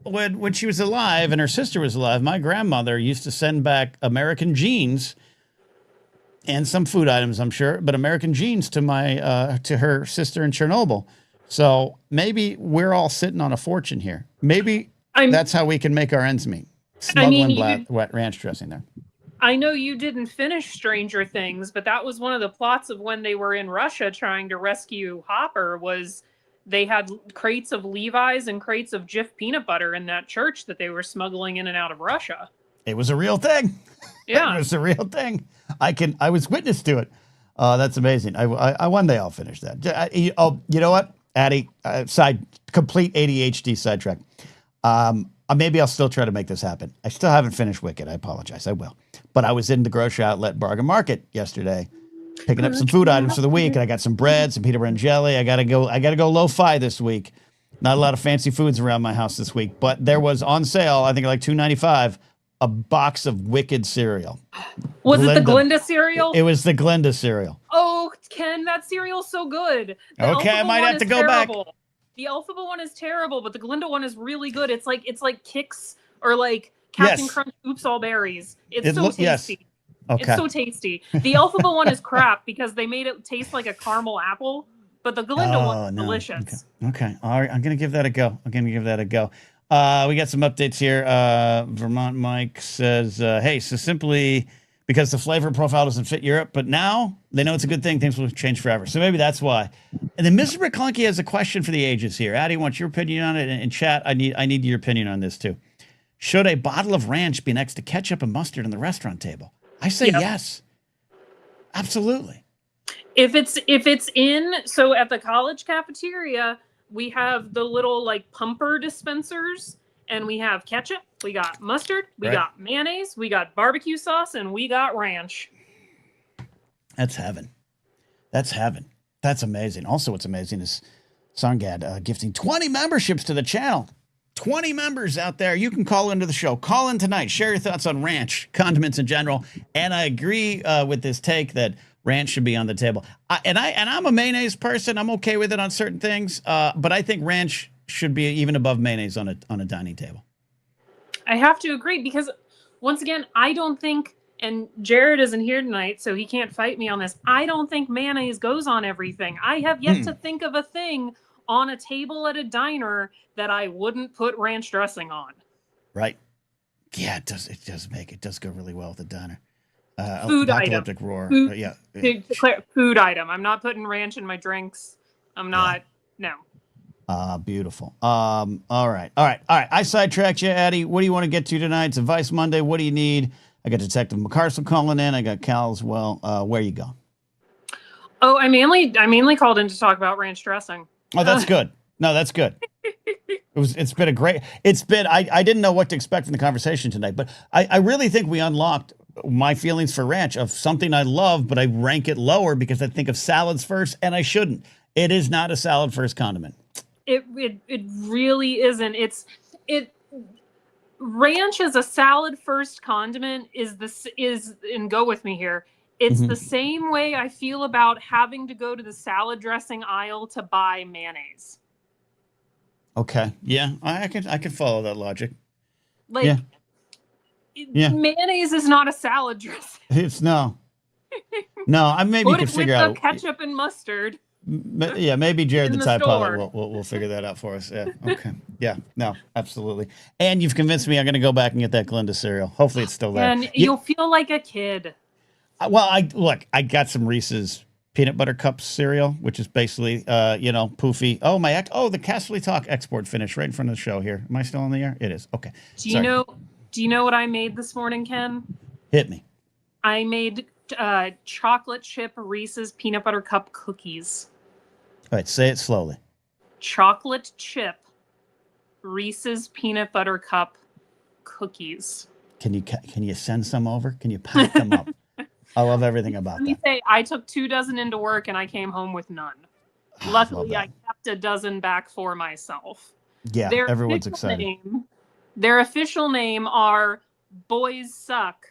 when she was alive and her sister was alive, my grandmother used to send back American jeans and some food items, I'm sure, but American jeans to to her sister in Chernobyl. So maybe we're all sitting on a fortune here. Maybe that's how we can make our ends meet. Smuggling wet ranch dressing there. I know you didn't finish Stranger Things, but that was one of the plots of when they were in Russia trying to rescue Hopper. Was they had crates of Levi's and crates of Jif peanut butter in that church that they were smuggling in and out of Russia. It was a real thing. Yeah, it was a real thing. I was witness to it. That's amazing. I one day I'll finish that. You know what, Addie? Complete ADHD sidetrack. Maybe I'll still try to make this happen. I still haven't finished Wicked. I apologize. I will. But I was in the grocery outlet Bargain Market yesterday, picking up some food items for the week, and I got some bread, some peanut butter and jelly. I gotta go lo-fi this week. Not a lot of fancy foods around my house this week, but there was on sale, I think like $2.95, a box of Wicked cereal. Was it the Glinda cereal? It was the Glinda cereal. Oh, Ken, that cereal's so good. Okay, I might have to go back. The Alphaba one is terrible, but the Glinda one is really good. It's like Kix or like Captain Crunch Oops All Berries. It's so tasty. Yes. Okay. It's so tasty. The Alphaba one is crap because they made it taste like a caramel apple, but the Glinda one is delicious. Okay. All right. I'm going to give that a go. We got some updates here. Vermont Mike says, hey, so simply because the flavor profile doesn't fit Europe, but now they know it's a good thing. Things will change forever. So maybe that's why. And then Mr. McClunky has a question for the ages here. Addie wants your opinion on it. And chat, I need your opinion on this too. Should a bottle of ranch be next to ketchup and mustard on the restaurant table? I say yes. Absolutely. If it's in, so at the college cafeteria, we have the little like pumper dispensers, and we have ketchup, we got mustard, we got mayonnaise, we got barbecue sauce, and we got ranch. That's heaven. That's heaven. That's amazing. Also, what's amazing is Songad gifting 20 memberships to the channel. 20 members out there. You can call into the show. Call in tonight. Share your thoughts on ranch, condiments in general. And I agree with this take that ranch should be on the table. I'm a mayonnaise person. I'm okay with it on certain things. But I think ranch should be even above mayonnaise on a dining table. I have to agree because, once again, I don't think, and Jared isn't here tonight, so he can't fight me on this. I don't think mayonnaise goes on everything. I have yet to think of a thing on a table at a diner that I wouldn't put ranch dressing on. Right. Yeah, it does. It does go really well at the diner. Food item. Roar. Food, food item. I'm not putting ranch in my drinks. I'm not. No. Beautiful. All right. I sidetracked you, Addie. What do you want to get to tonight? It's Advice Monday. What do you need? I got Detective McCarson calling in. I got Cal as well. Where you go? Oh, I mainly called in to talk about ranch dressing. Oh, that's good. No, that's good. It's been a great. I didn't know what to expect from the conversation tonight, but I really think we unlocked my feelings for ranch of something I love, but I rank it lower because I think of salads first, and I shouldn't. It is not a salad first condiment. It really isn't. Ranch as a salad first condiment is and go with me here. It's the same way I feel about having to go to the salad dressing aisle to buy mayonnaise. Okay. Yeah, I can follow that logic. Like, mayonnaise is not a salad dressing. It's no. I maybe could figure out ketchup and mustard. Yeah, maybe Jared In the the Tie Pilot store. will figure that out for us. Yeah. Okay. Yeah. No. Absolutely. And you've convinced me. I'm going to go back and get that Glinda cereal. Hopefully, it's still there. And you'll feel like a kid. Well, I got some Reese's peanut butter cup cereal, which is basically, poofy. Oh, the Castley Talk export finish right in front of the show here. Am I still on the air? It is. Okay. Do you know what I made this morning, Ken? Hit me. I made chocolate chip Reese's peanut butter cup cookies. All right. Say it slowly. Chocolate chip Reese's peanut butter cup cookies. Can you send some over? Can you pack them up? I love everything about Let me that. say, I took 2 dozen into work and I came home with none. Luckily, I kept a dozen back for myself. Yeah, everyone's excited. Their official name are Boys Suck,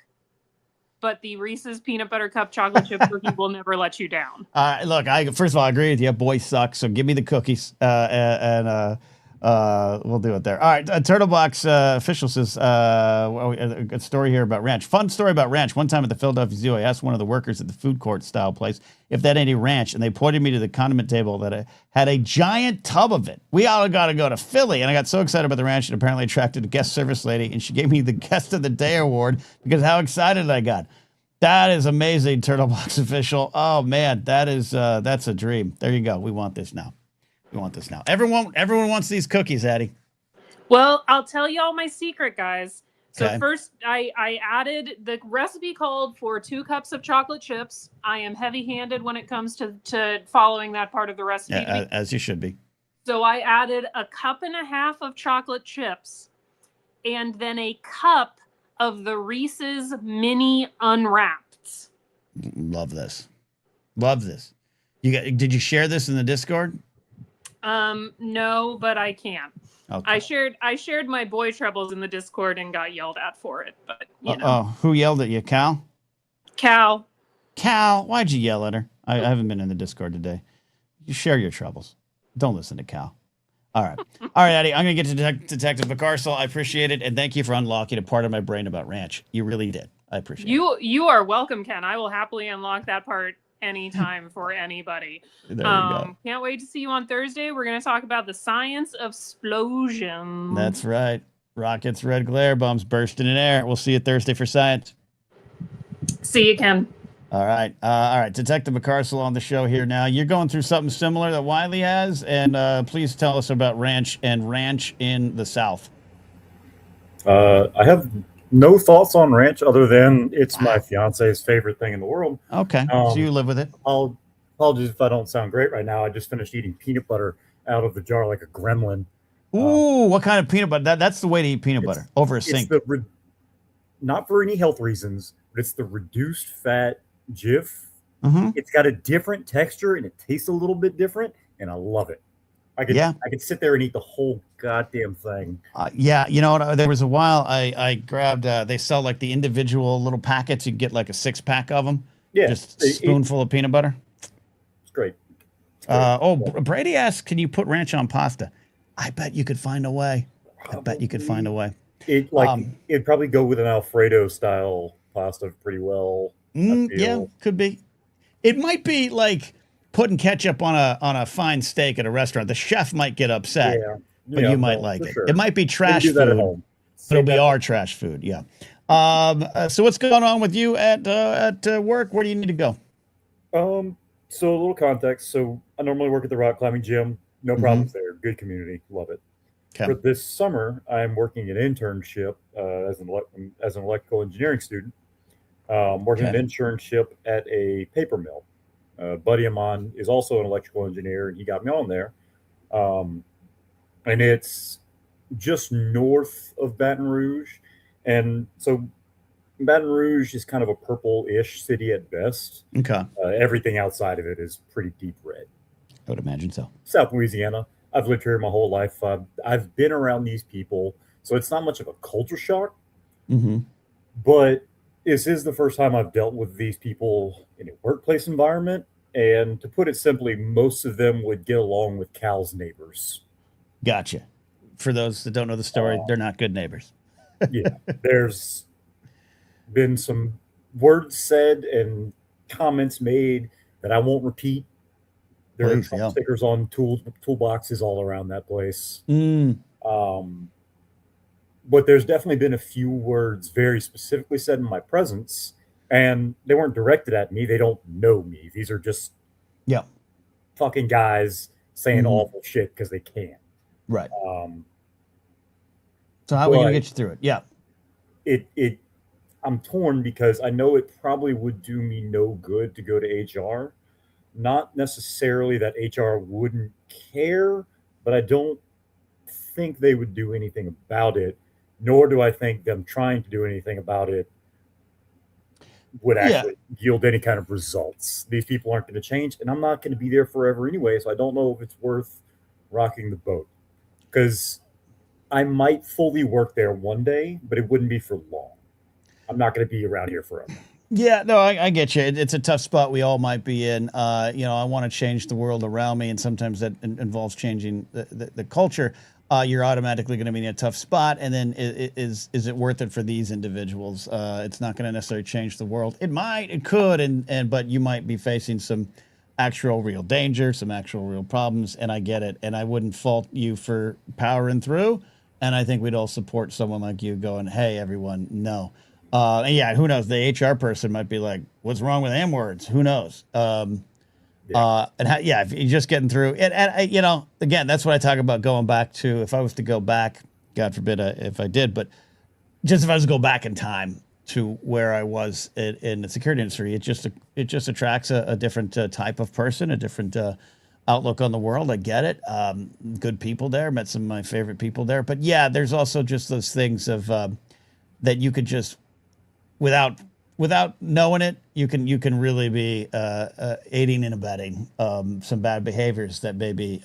but the Reese's Peanut Butter Cup Chocolate Chip Cookie will never let you down. Look, first of all, I agree with you. Boys suck, so give me the cookies, and we'll do it there. All right, Turtlebox official says a good story here about ranch. Fun story about ranch. One time at the Philadelphia Zoo, I asked one of the workers at the food court style place if that had any ranch, and they pointed me to the condiment table that had a giant tub of it. We all got to go to Philly, and I got so excited about the ranch, and apparently attracted a guest service lady, and she gave me the Guest of the Day award because how excited I got. That is amazing, Turtlebox official. Oh man, that's a dream. There you go. We want this now. Everyone wants these cookies, Addie. Well, I'll tell y'all my secret, guys. So Okay. first, I added the recipe called for 2 cups of chocolate chips. I am heavy-handed when it comes to following that part of the recipe. Yeah, as you should be. So I added 1.5 cups of chocolate chips and then a cup of the Reese's Mini Unwrapped. Love this. Did you share this in the Discord? No, but I can. Okay. I shared my boy troubles in the Discord and got yelled at for it, but Who yelled at you, Cal? Cal, Why'd you yell at her? I haven't been in the Discord today. You share your troubles. Don't listen to Cal. All right, Addie. I'm gonna get to Detective McCarcel. I appreciate it, and thank you for unlocking a part of my brain about ranch. You really did. I appreciate it. You are welcome, Ken. I will happily unlock that part anytime for anybody. There you go. Can't wait to see you on Thursday. We're going to talk about the science of explosion. That's right. Rockets, red glare bombs bursting in air. We'll see you Thursday for science. See you, Ken. All right. Detective McCarcel on the show here now. You're going through something similar that Wiley has, and please tell us about ranch in the South. I have no thoughts on ranch other than it's my fiance's favorite thing in the world. Okay, so you live with it. Apologies if I don't sound great right now. I just finished eating peanut butter out of the jar like a gremlin. Ooh, what kind of peanut butter? That's the way to eat peanut butter, over a sink. Not for any health reasons, but it's the reduced fat Jif. Mm-hmm. It's got a different texture and it tastes a little bit different, and I love it. I could sit there and eat the whole goddamn thing. Yeah, you know what? There was a while I grabbed. They sell like the individual little packets. You get like a 6-pack of them. Yeah, just a spoonful of peanut butter. It's great. Brady asked, "Can you put ranch on pasta?" I bet you could find a way. It'd probably go with an Alfredo style pasta pretty well. Yeah, could be. It might be like putting ketchup on a fine steak at a restaurant. The chef might get upset, but you might like it. Sure. It might be trash food, but it'll be our trash food. Yeah. So what's going on with you at work? Where do you need to go? So a little context. So I normally work at the rock climbing gym. No problems there. Good community. Love it. Okay. For this summer, I'm working an internship as an electrical engineering student. Working an internship at a paper mill. A buddy of mine is also an electrical engineer, and he got me on there. And it's just north of Baton Rouge. And so Baton Rouge is kind of a purple-ish city at best. Okay. Everything outside of it is pretty deep red. I would imagine so. South Louisiana. I've lived here my whole life. I've been around these people, so it's not much of a culture shock. Mm-hmm. But this is the first time I've dealt with these people in a workplace environment. And to put it simply, most of them would get along with Cal's neighbors. Gotcha. For those that don't know the story, they're not good neighbors. Yeah. There's been some words said and comments made that I won't repeat. There are Trump stickers on toolboxes all around that place. But there's definitely been a few words very specifically said in my presence, and they weren't directed at me. They don't know me. These are just fucking guys saying awful shit because they can. Right. So how are we gonna get you through it? Yeah. I'm torn because I know it probably would do me no good to go to HR. Not necessarily that HR wouldn't care, but I don't think they would do anything about it, nor do I think them trying to do anything about it would actually yield any kind of results. These people aren't going to change, and I'm not going to be there forever anyway, so I don't know if it's worth rocking the boat. Because I might fully work there one day, but it wouldn't be for long. I'm not going to be around here forever. Yeah, no, I get you. It's a tough spot we all might be in. I want to change the world around me, and sometimes that involves changing the culture. You're automatically going to be in a tough spot, and then is it worth it for these individuals? It's not going to necessarily change the world. It might, it could, but you might be facing some actual real danger, some actual real problems, and I get it. And I wouldn't fault you for powering through, and I think we'd all support someone like you going, hey, everyone, no. And yeah, who knows? The HR person might be like, "What's wrong with M words?" Who knows? If you're just getting through it, and again, that's what I talk about going back to. If I was to go back, God forbid, if I did, but just if I was to go back in time to where I was in the security industry, it just attracts a different type of person, a different outlook on the world. I get it. Good people there. Met some of my favorite people there, but yeah, there's also just those things of that you could just. Without knowing it, you can really be aiding and abetting some bad behaviors that maybe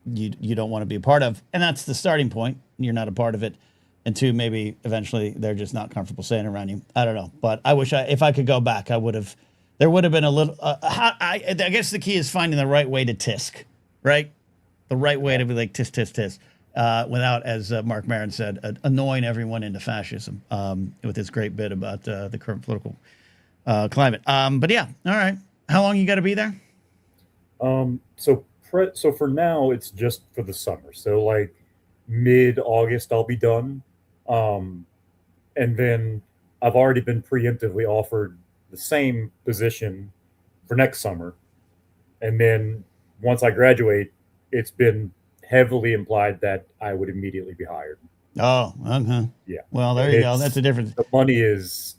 you don't want to be a part of, and that's the starting point. You're not a part of it, and two, maybe eventually they're just not comfortable saying around you. I don't know, but I wish if I could go back, I would have. There would have been a little. I guess the key is finding the right way to tisk, right? The right way to be like tisk tisk tisk. Without, as Mark Maron said, annoying everyone into fascism with his great bit about the current political climate. But yeah, all right. How long you got to be there? So for now, it's just for the summer. So like mid-August, I'll be done. And then I've already been preemptively offered the same position for next summer. And then once I graduate, it's been heavily implied that I would immediately be hired. Oh, okay. Yeah. Well, there you go. That's the difference. The money is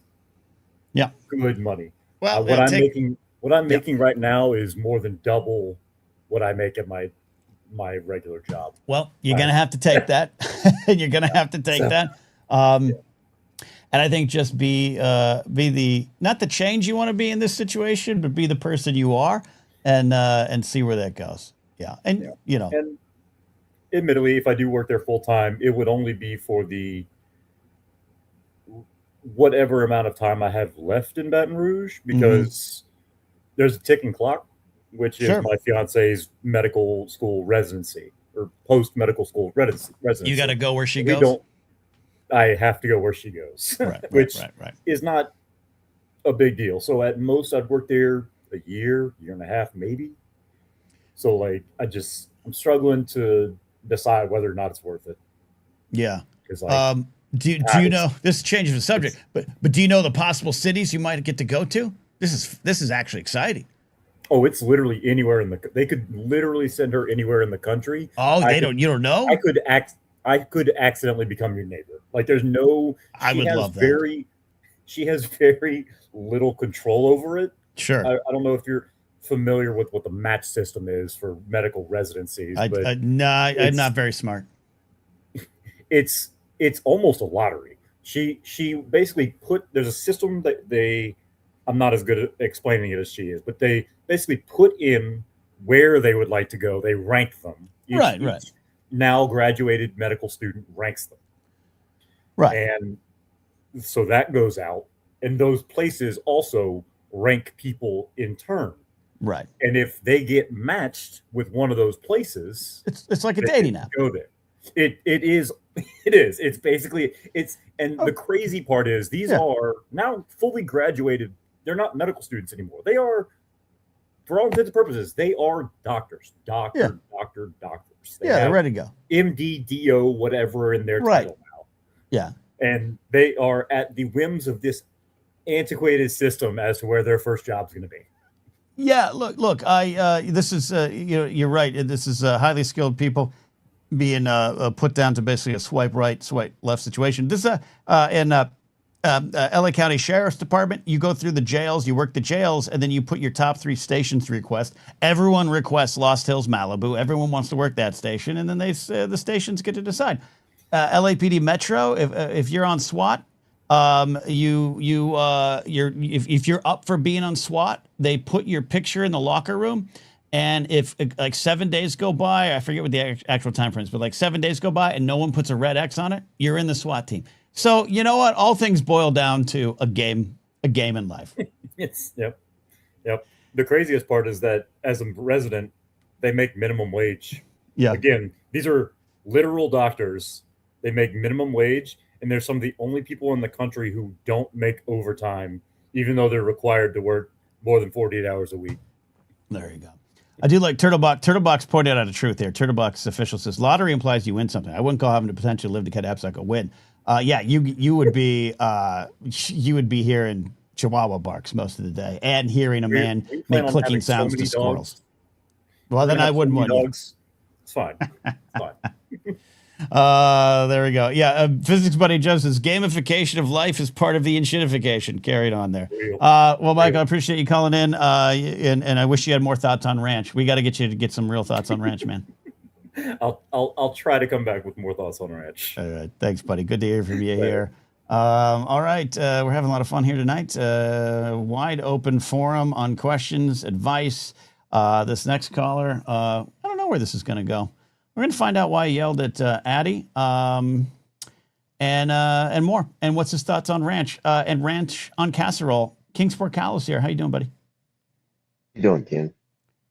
good money. Well, what I'm making right now is more than double what I make at my regular job. Well, you're going to have to take that. You're going to have to take that. And I think just be the, not the change you want to be in this situation, but be the person you are and see where that goes. Yeah. And, and admittedly, if I do work there full time, it would only be for the whatever amount of time I have left in Baton Rouge, because there's a ticking clock, which is my fiance's medical school residency or post medical school residency. You got to go where she goes. I have to go where she goes, which is not a big deal. So at most, I'd work there a year and a half, maybe. So like, I'm struggling to decide whether or not it's worth it. Yeah. Do you know, this changes the subject, but do you know the possible cities you might get to go to? This is actually exciting. Oh, it's literally anywhere they could literally send her anywhere in the country. Oh, you don't know? I could accidentally become your neighbor. Like there's no, I would love that. She has very little control over it. Sure. I don't know if you're familiar with what the match system is for medical residencies. I'm not very smart. It's almost a lottery. She basically there's a system that I'm not as good at explaining it as she is, but they basically put in where they would like to go. They rank them. Each now graduated medical student ranks them. Right. And so that goes out, and those places also rank people in turn. Right. And if they get matched with one of those places, it's like a dating app. Go there. It is. It's basically the crazy part is these are now fully graduated. They're not medical students anymore. They are for all intents and purposes, they are doctors. Doctors. They're ready to go. MD, DO, whatever in their title now. Yeah. And they are at the whims of this antiquated system as to where their first job's going to be. Yeah, look. This is you're right. This is highly skilled people being put down to basically a swipe right, swipe left situation. This is in LA County Sheriff's Department. You go through the jails, you work the jails, and then you put your top 3 stations request. Everyone requests Lost Hills, Malibu. Everyone wants to work that station, and then the stations get to decide. LAPD Metro. If you're on SWAT. If you're up for being on SWAT, they put your picture in the locker room, and if like 7 days go by, I forget what the actual time frame is, but like 7 days go by and no one puts a red X on it, you're in the SWAT team. So you know what? All things boil down to a game in life. Yep. The craziest part is that as a resident, they make minimum wage. Yeah. Again, these are literal doctors. They make minimum wage. And they're some of the only people in the country who don't make overtime, even though they're required to work more than 48 hours a week. There you go. I do like Turtlebox. Turtlebox pointed out a truth here. Turtlebox official says, lottery implies you win something. I wouldn't call having the potential to live to cut Napzok a win. You would be hearing Chihuahua barks most of the day and hearing a man make clicking sounds to squirrels. Well, then I wouldn't want dogs. It's fine. It's fine. There we go. Yeah, Physics Buddy Joe says gamification of life is part of the inshinification. Carried on there. Well, Mike, I appreciate you calling in, and I wish you had more thoughts on ranch. We got to get you to get some real thoughts on ranch, man. I'll try to come back with more thoughts on ranch. All right, thanks, buddy. Good to hear from you here. All right, we're having a lot of fun here tonight. Wide open forum on questions, advice. This next caller, I don't know where this is going to go. We're going to find out why he yelled at Addie, and more. And what's his thoughts on ranch and ranch on casserole. Kingsport Callis here. How you doing, buddy? How you doing, Ken?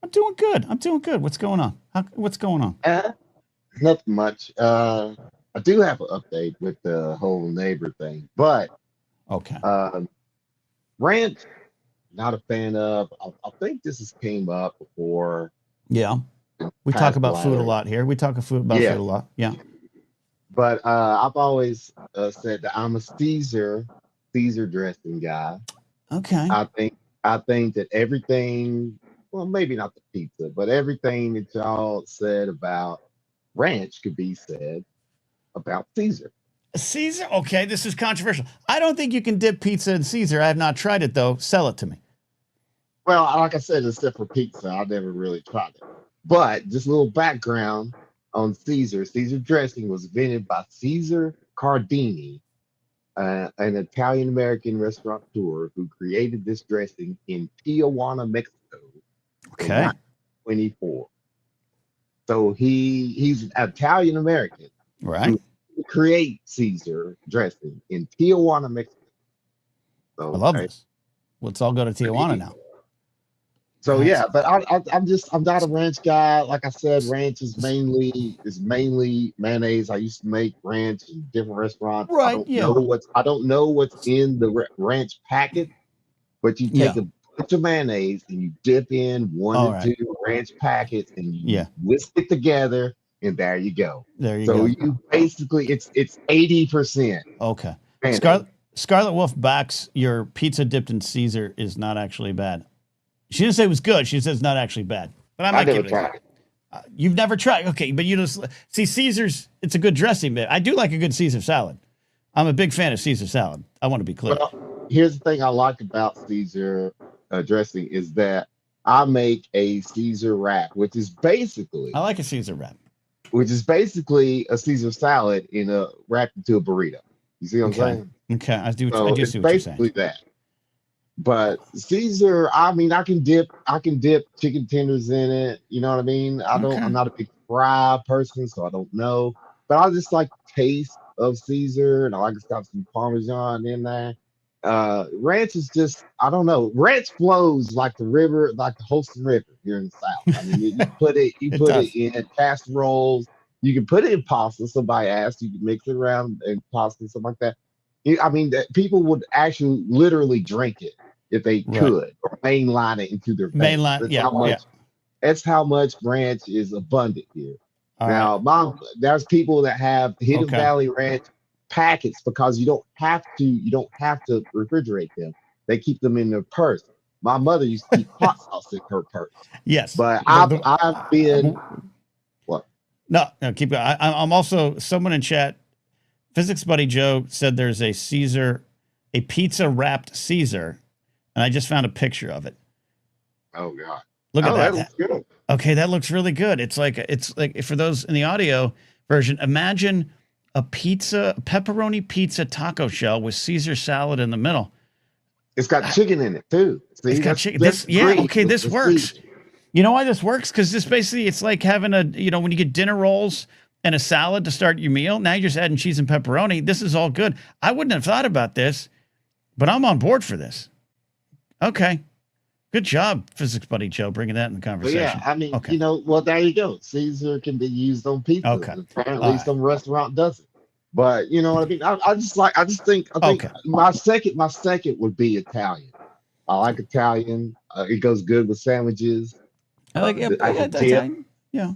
I'm doing good. What's going on? What's going on? Nothing much. I do have an update with the whole neighbor thing, but okay. Ranch, not a fan of. I think this has came up before. Yeah. We talk about food a lot here. We talk about food a lot. Yeah. But I've always said that I'm a Caesar dressing guy. Okay. I think that everything, well, maybe not the pizza, but everything that y'all said about ranch could be said about Caesar. Caesar? Okay, this is controversial. I don't think you can dip pizza in Caesar. I have not tried it, though. Sell it to me. Well, like I said, except for pizza, I never really tried it. But just a little background on Caesar. Caesar dressing was invented by Caesar Cardini, an Italian-American restaurateur who created this dressing in Tijuana, Mexico. Okay. In 1924. So he's an Italian-American. Right. Who create Caesar dressing in Tijuana, Mexico. So, I love this. Let's all go to Tijuana now. So yeah, but I'm not a ranch guy. Like I said, ranch is mainly mayonnaise. I used to make ranch in different restaurants. Right. I don't know what's in the ranch packet, but you take a bunch of mayonnaise and you dip in one or two ranch packets and you whisk it together, and there you go. There you go. So you basically it's 80%. Okay. Mayonnaise. Scarlet Wolf backs your pizza dipped in Caesar is not actually bad. She didn't say it was good. She says it's not actually bad. But I might never tried it. You've never tried. Okay, but you just see Caesar's. It's a good dressing. I do like a good Caesar salad. I'm a big fan of Caesar salad. I want to be clear. Well, here's the thing I like about Caesar dressing is that I make a Caesar wrap, which is basically I like a Caesar wrap, which is basically a Caesar salad wrapped into a burrito. You see what I'm saying? Okay, I do see what you're saying. Basically that. But Caesar, I mean, I can dip chicken tenders in it. You know what I mean? I'm not a big fry person, so I don't know. But I just like the taste of Caesar, and I like to got some Parmesan in there. Ranch is just, I don't know. Ranch flows like the river, like the Holston River here in the South. I mean, you put it in casseroles. You can put it in pasta. Somebody asked, you can mix it around in pasta, something like that. I mean, people would actually literally drink it if they could, or mainline it into their mainline. That's how much ranch is abundant here. All now, right. there's people that have Hidden Valley Ranch packets because you don't have to refrigerate them. They keep them in their purse. My mother used to keep hot sauce in her purse. Yes, but I've been what? No, keep going. I'm also someone in chat. Physics buddy Joe said there's a pizza wrapped Caesar, and I just found a picture of it. Oh God! Look at that. That looks good. Okay, that looks really good. It's like for those in the audio version, imagine a pepperoni pizza taco shell with Caesar salad in the middle. It's got chicken in it too. See, it's got chicken. This works. You know why this works? Because this basically it's like having when you get dinner rolls and a salad to start your meal. Now you're just adding cheese and pepperoni. This is all good. I wouldn't have thought about this, but I'm on board for this. Okay. Good job, Physics buddy Joe, bringing that in the conversation. Yeah, I mean, there you go. Caesar can be used on pizza. Okay. Apparently, some restaurant does it. But you know what I mean. I just think my second would be Italian. I like Italian. It goes good with sandwiches. I like Italian. Yeah.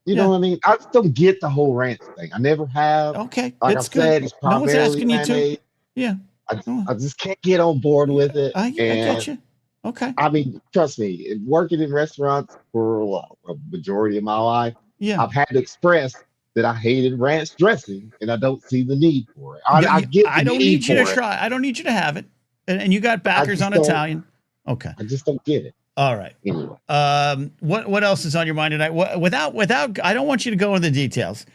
You know what I mean? I just don't get the whole ranch thing. I never have. Okay. Like I said, it's no one's asking you mayonnaise. to. Yeah. I just can't get on board with it. I get you. Okay. I mean, trust me, working in restaurants for a majority of my life, I've had to express that I hated ranch dressing, and I don't see the need for it. I don't need you to try. I don't need you to have it. And you got backers on Italian. Okay. I just don't get it. All right. Anyway. What else is on your mind tonight? Without I don't want you to go into the details.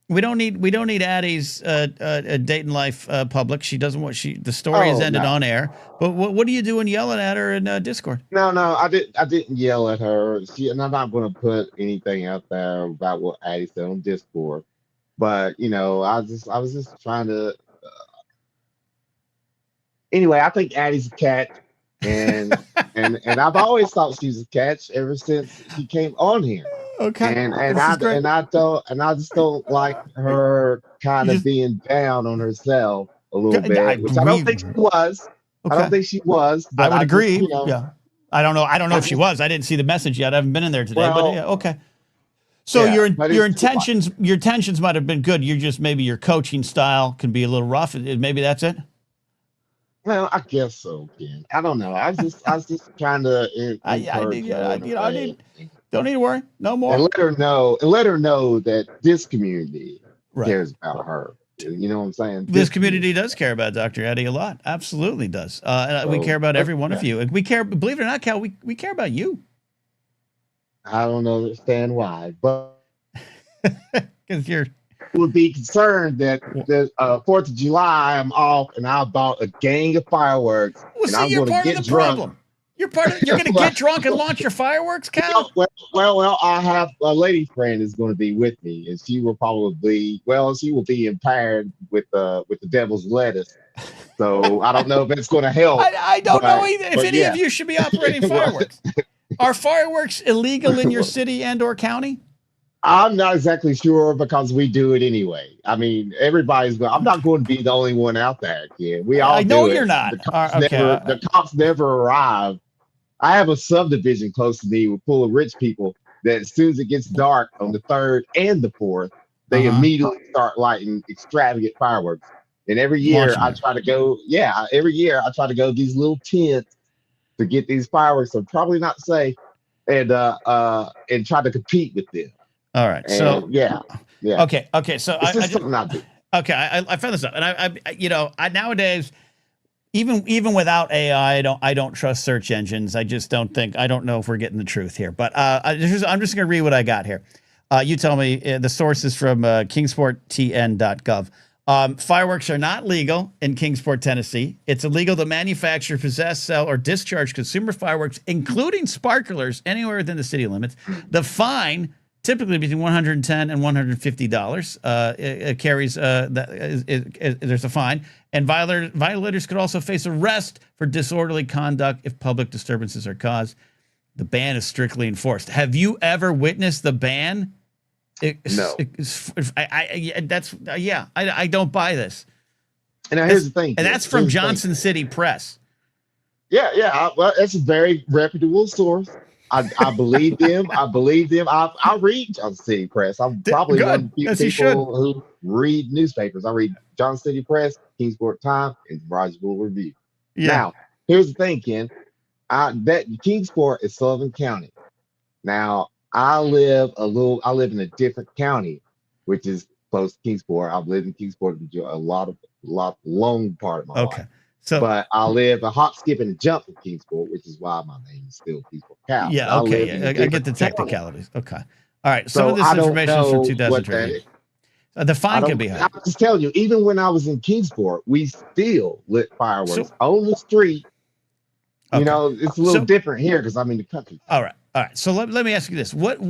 We don't need Addie's Dayton Life public. She doesn't want the story has ended on air. But what are you doing yelling at her in Discord? No, I didn't yell at her. And I'm not going to put anything out there about what Addie said on Discord. But I was just trying to. Anyway, I think Addie's a cat, and I've always thought she's a catch ever since she came on here. Okay. And I just don't like her kind of being down on herself a little bit, which I don't think she was. Okay. I don't think she was. But I would agree. Yeah. I don't know if she was. I didn't see the message yet. I haven't been in there today. But yeah, okay. So your intentions might have been good. You're just maybe your coaching style can be a little rough. Maybe that's it. Well, I guess so, Ken. I don't know. I was just trying to. Don't need to worry. No more. And let her know that this community cares about her. You know what I'm saying? This community does care about Dr. Addie a lot. Absolutely does. And we care about every one of you. And we care, believe it or not, Cal, we care about you. I don't understand why, but because you're would be concerned that the 4th of July I'm off and I bought a gang of fireworks. Well, see, you're part of the problem. You're going to get drunk and launch your fireworks, Cal? Well, I have a lady friend is going to be with me, and she will be impaired with the devil's lettuce. So I don't know if it's going to help. I don't know either. If any of you should be operating fireworks. Are fireworks illegal in your city and or county? I'm not exactly sure because we do it anyway. I mean, everybody's going. I'm not going to be the only one out there, kid. We all. I know do you're it. not. The cops never arrive. I have a subdivision close to me full of rich people that as soon as it gets dark on the 3rd and the 4th, they immediately start lighting extravagant fireworks. And every year I try to go. Yeah, every year I try to go to these little tents to get these fireworks. So probably not safe, and try to compete with them. All right. So yeah. Okay. So I found this out, and I nowadays, even without AI, I don't trust search engines. I just don't think. I don't know if we're getting the truth here. But I'm just going to read what I got here. You tell me. The source is from kingsporttn.gov. Fireworks are not legal in Kingsport, Tennessee. It's illegal to manufacture, possess, sell, or discharge consumer fireworks, including sparklers, anywhere within the city limits. The fine, typically between $110 and $150, it carries there's a fine, and violators could also face arrest for disorderly conduct if public disturbances are caused. The ban is strictly enforced. Have you ever witnessed the ban? No. I don't buy this. And now here's the thing, and that's from Johnson City Press. Yeah. Well, it's a very reputable source. I believe them. I believe them. I read Johnson City Press. I'm probably one of Good, the few as you should. people who read newspapers. I read Johnson City Press, Kingsport Times, and Rogers-Bull Review. Yeah. Now, here's the thing, Ken. That Kingsport is Sullivan County. Now, I live in a different county, which is close to Kingsport. I've lived in Kingsport a long part of my Okay. life. So, But I live a hop, skip, and a jump in Kingsport, which is why my name is still Kingsport Cow. yeah, okay. I get the different county. technicalities. Okay. All right. Some So of this I don't information is from know what 2020. that The fine can be high. I'm just telling you, even when I was in Kingsport, we still lit fireworks So- on the street. Okay. You know, it's a little different here because I'm in the country. All right. So let me ask you this. I'm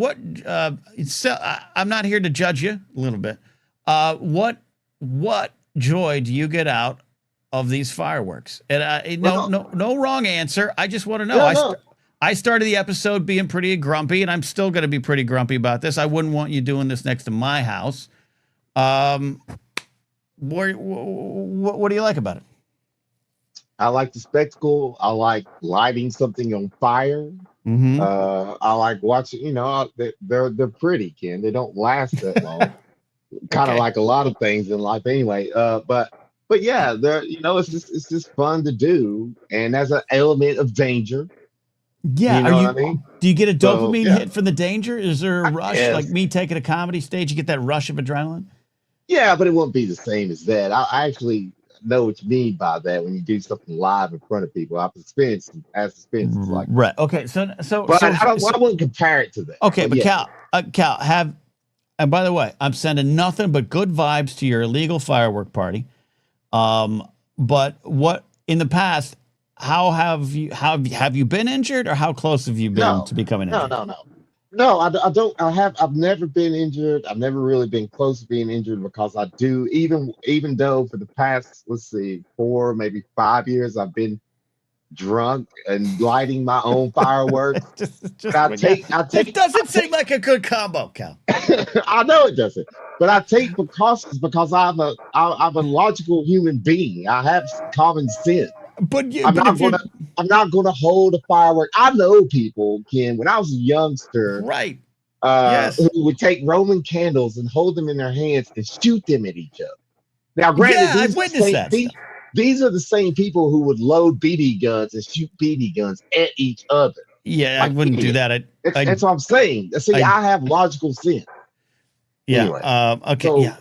not here to judge you a little bit. What joy do you get out of these fireworks? And no wrong answer. I just want to know. I started the episode being pretty grumpy, and I'm still going to be pretty grumpy about this. I wouldn't want you doing this next to my house. What do you like about it? I like the spectacle. I like lighting something on fire. Mm-hmm. I like watching. You know, they're pretty, Ken. They don't last that long. Kind of like a lot of things in life, anyway. But yeah, they're it's just fun to do, and there's an element of danger. Yeah, you know what I mean. Do you get a dopamine hit from the danger? Is there a rush guess. like me taking a comedy stage? You get that rush of adrenaline? Yeah, but it won't be the same as that. I actually know what you mean by that when you do something live in front of people. I've experienced like right. Okay, but I wouldn't compare it to that. Okay, but Cal, and by the way, I'm sending nothing but good vibes to your illegal firework party. But what in the past, how have you been injured, or how close have you been to becoming injured? No, I don't. I've never been injured. I've never really been close to being injured because I do, even though for the past, 4, maybe 5 years, I've been drunk and lighting my own fireworks. It doesn't seem like a good combo, Cal. I know it doesn't, but I take precautions because I'm a logical human being. I have common sense. I'm not gonna hold a firework. I know people, Ken, when I was a youngster, right? Who would take Roman candles and hold them in their hands and shoot them at each other. Now, granted, I've witnessed that. These are the same people who would load BB guns and shoot BB guns at each other. Yeah, I wouldn't do that. That's what I'm saying. See, I have logical sense. Yeah. Anyway, okay. So, yeah.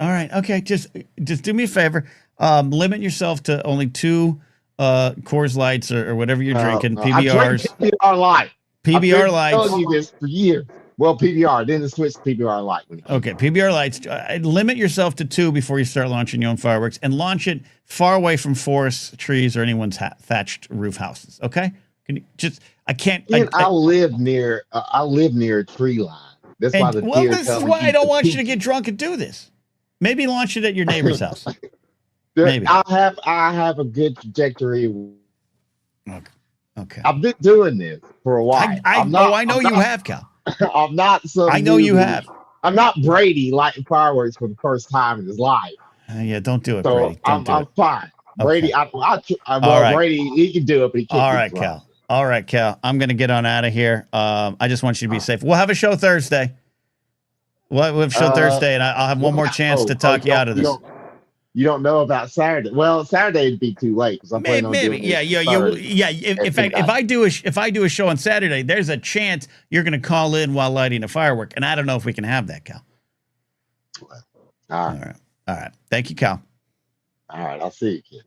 All right. Okay. Just do me a favor. Limit yourself to only 2 Coors Lights or whatever you're drinking. PBRs. PBR Light. PBR Lights. I've been telling you this for years. Well, PBR. Then it switched to PBR Light. Okay, PBR Lights. Limit yourself to 2 before you start launching your own fireworks, and launch it far away from forests, trees, or anyone's thatched roof houses. Okay? Can you just? I can't. I live near a tree line. That's why this is why I don't want you to get drunk and do this. Maybe launch it at your neighbor's house. Maybe. I have a good trajectory. Okay. I've been doing this for a while. I know you have, Cal. I'm not. I know you have. I'm not Brady lighting fireworks for the first time in his life. Yeah, don't do it, so Brady. I'm fine. Okay. Brady, Brady, he can do it, but he can't. All right, Cal. All right, Cal. I'm going to get on out of here. I just want you to be safe. We'll have a show Thursday. We'll have a show Thursday, and I'll have one more chance to talk you out of this. You don't know about Saturday. Well, Saturday would be too late because I'm planning on doing it. In fact, if I do a show on Saturday, there's a chance you're going to call in while lighting a firework, and I don't know if we can have that, Cal. All right. Thank you, Cal. All right, I'll see you, kid.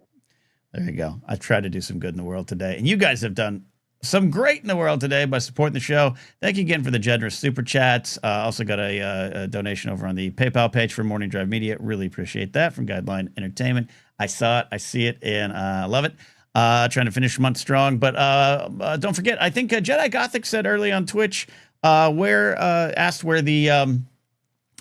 There you go. I tried to do some good in the world today, and you guys have done some great in the world today by supporting the show. Thank you again for the generous super chats. Also got a donation over on the PayPal page for Morning Drive Media. Really appreciate that from Guideline Entertainment. I saw it, I see it, and I love it. Trying to finish the month strong, but don't forget. I think Jedi Gothic said early on Twitch asked where the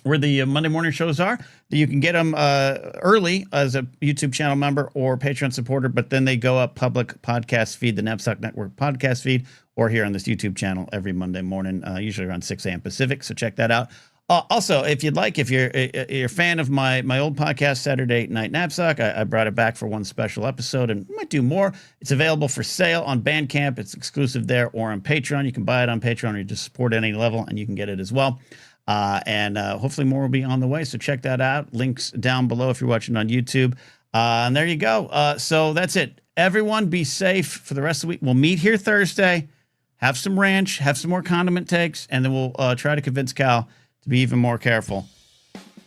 Monday morning shows are. You can get them early as a YouTube channel member or Patreon supporter, but then they go up public podcast feed, the Napzok Network podcast feed, or here on this YouTube channel every Monday morning, usually around 6 a.m. Pacific. So check that out. Also, if you'd like, if you're a fan of my old podcast, Saturday Night Napzok, I brought it back for one special episode and might do more. It's available for sale on Bandcamp. It's exclusive there or on Patreon. You can buy it on Patreon or you just support any level and you can get it as well. And hopefully more will be on the way. So check that out. Links down below if you're watching on YouTube. And there you go. So that's it. Everyone be safe for the rest of the week. We'll meet here Thursday, have some ranch, have some more condiment takes, and then we'll try to convince Cal to be even more careful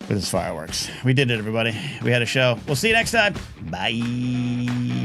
with his fireworks. We did it, everybody. We had a show. We'll see you next time. Bye.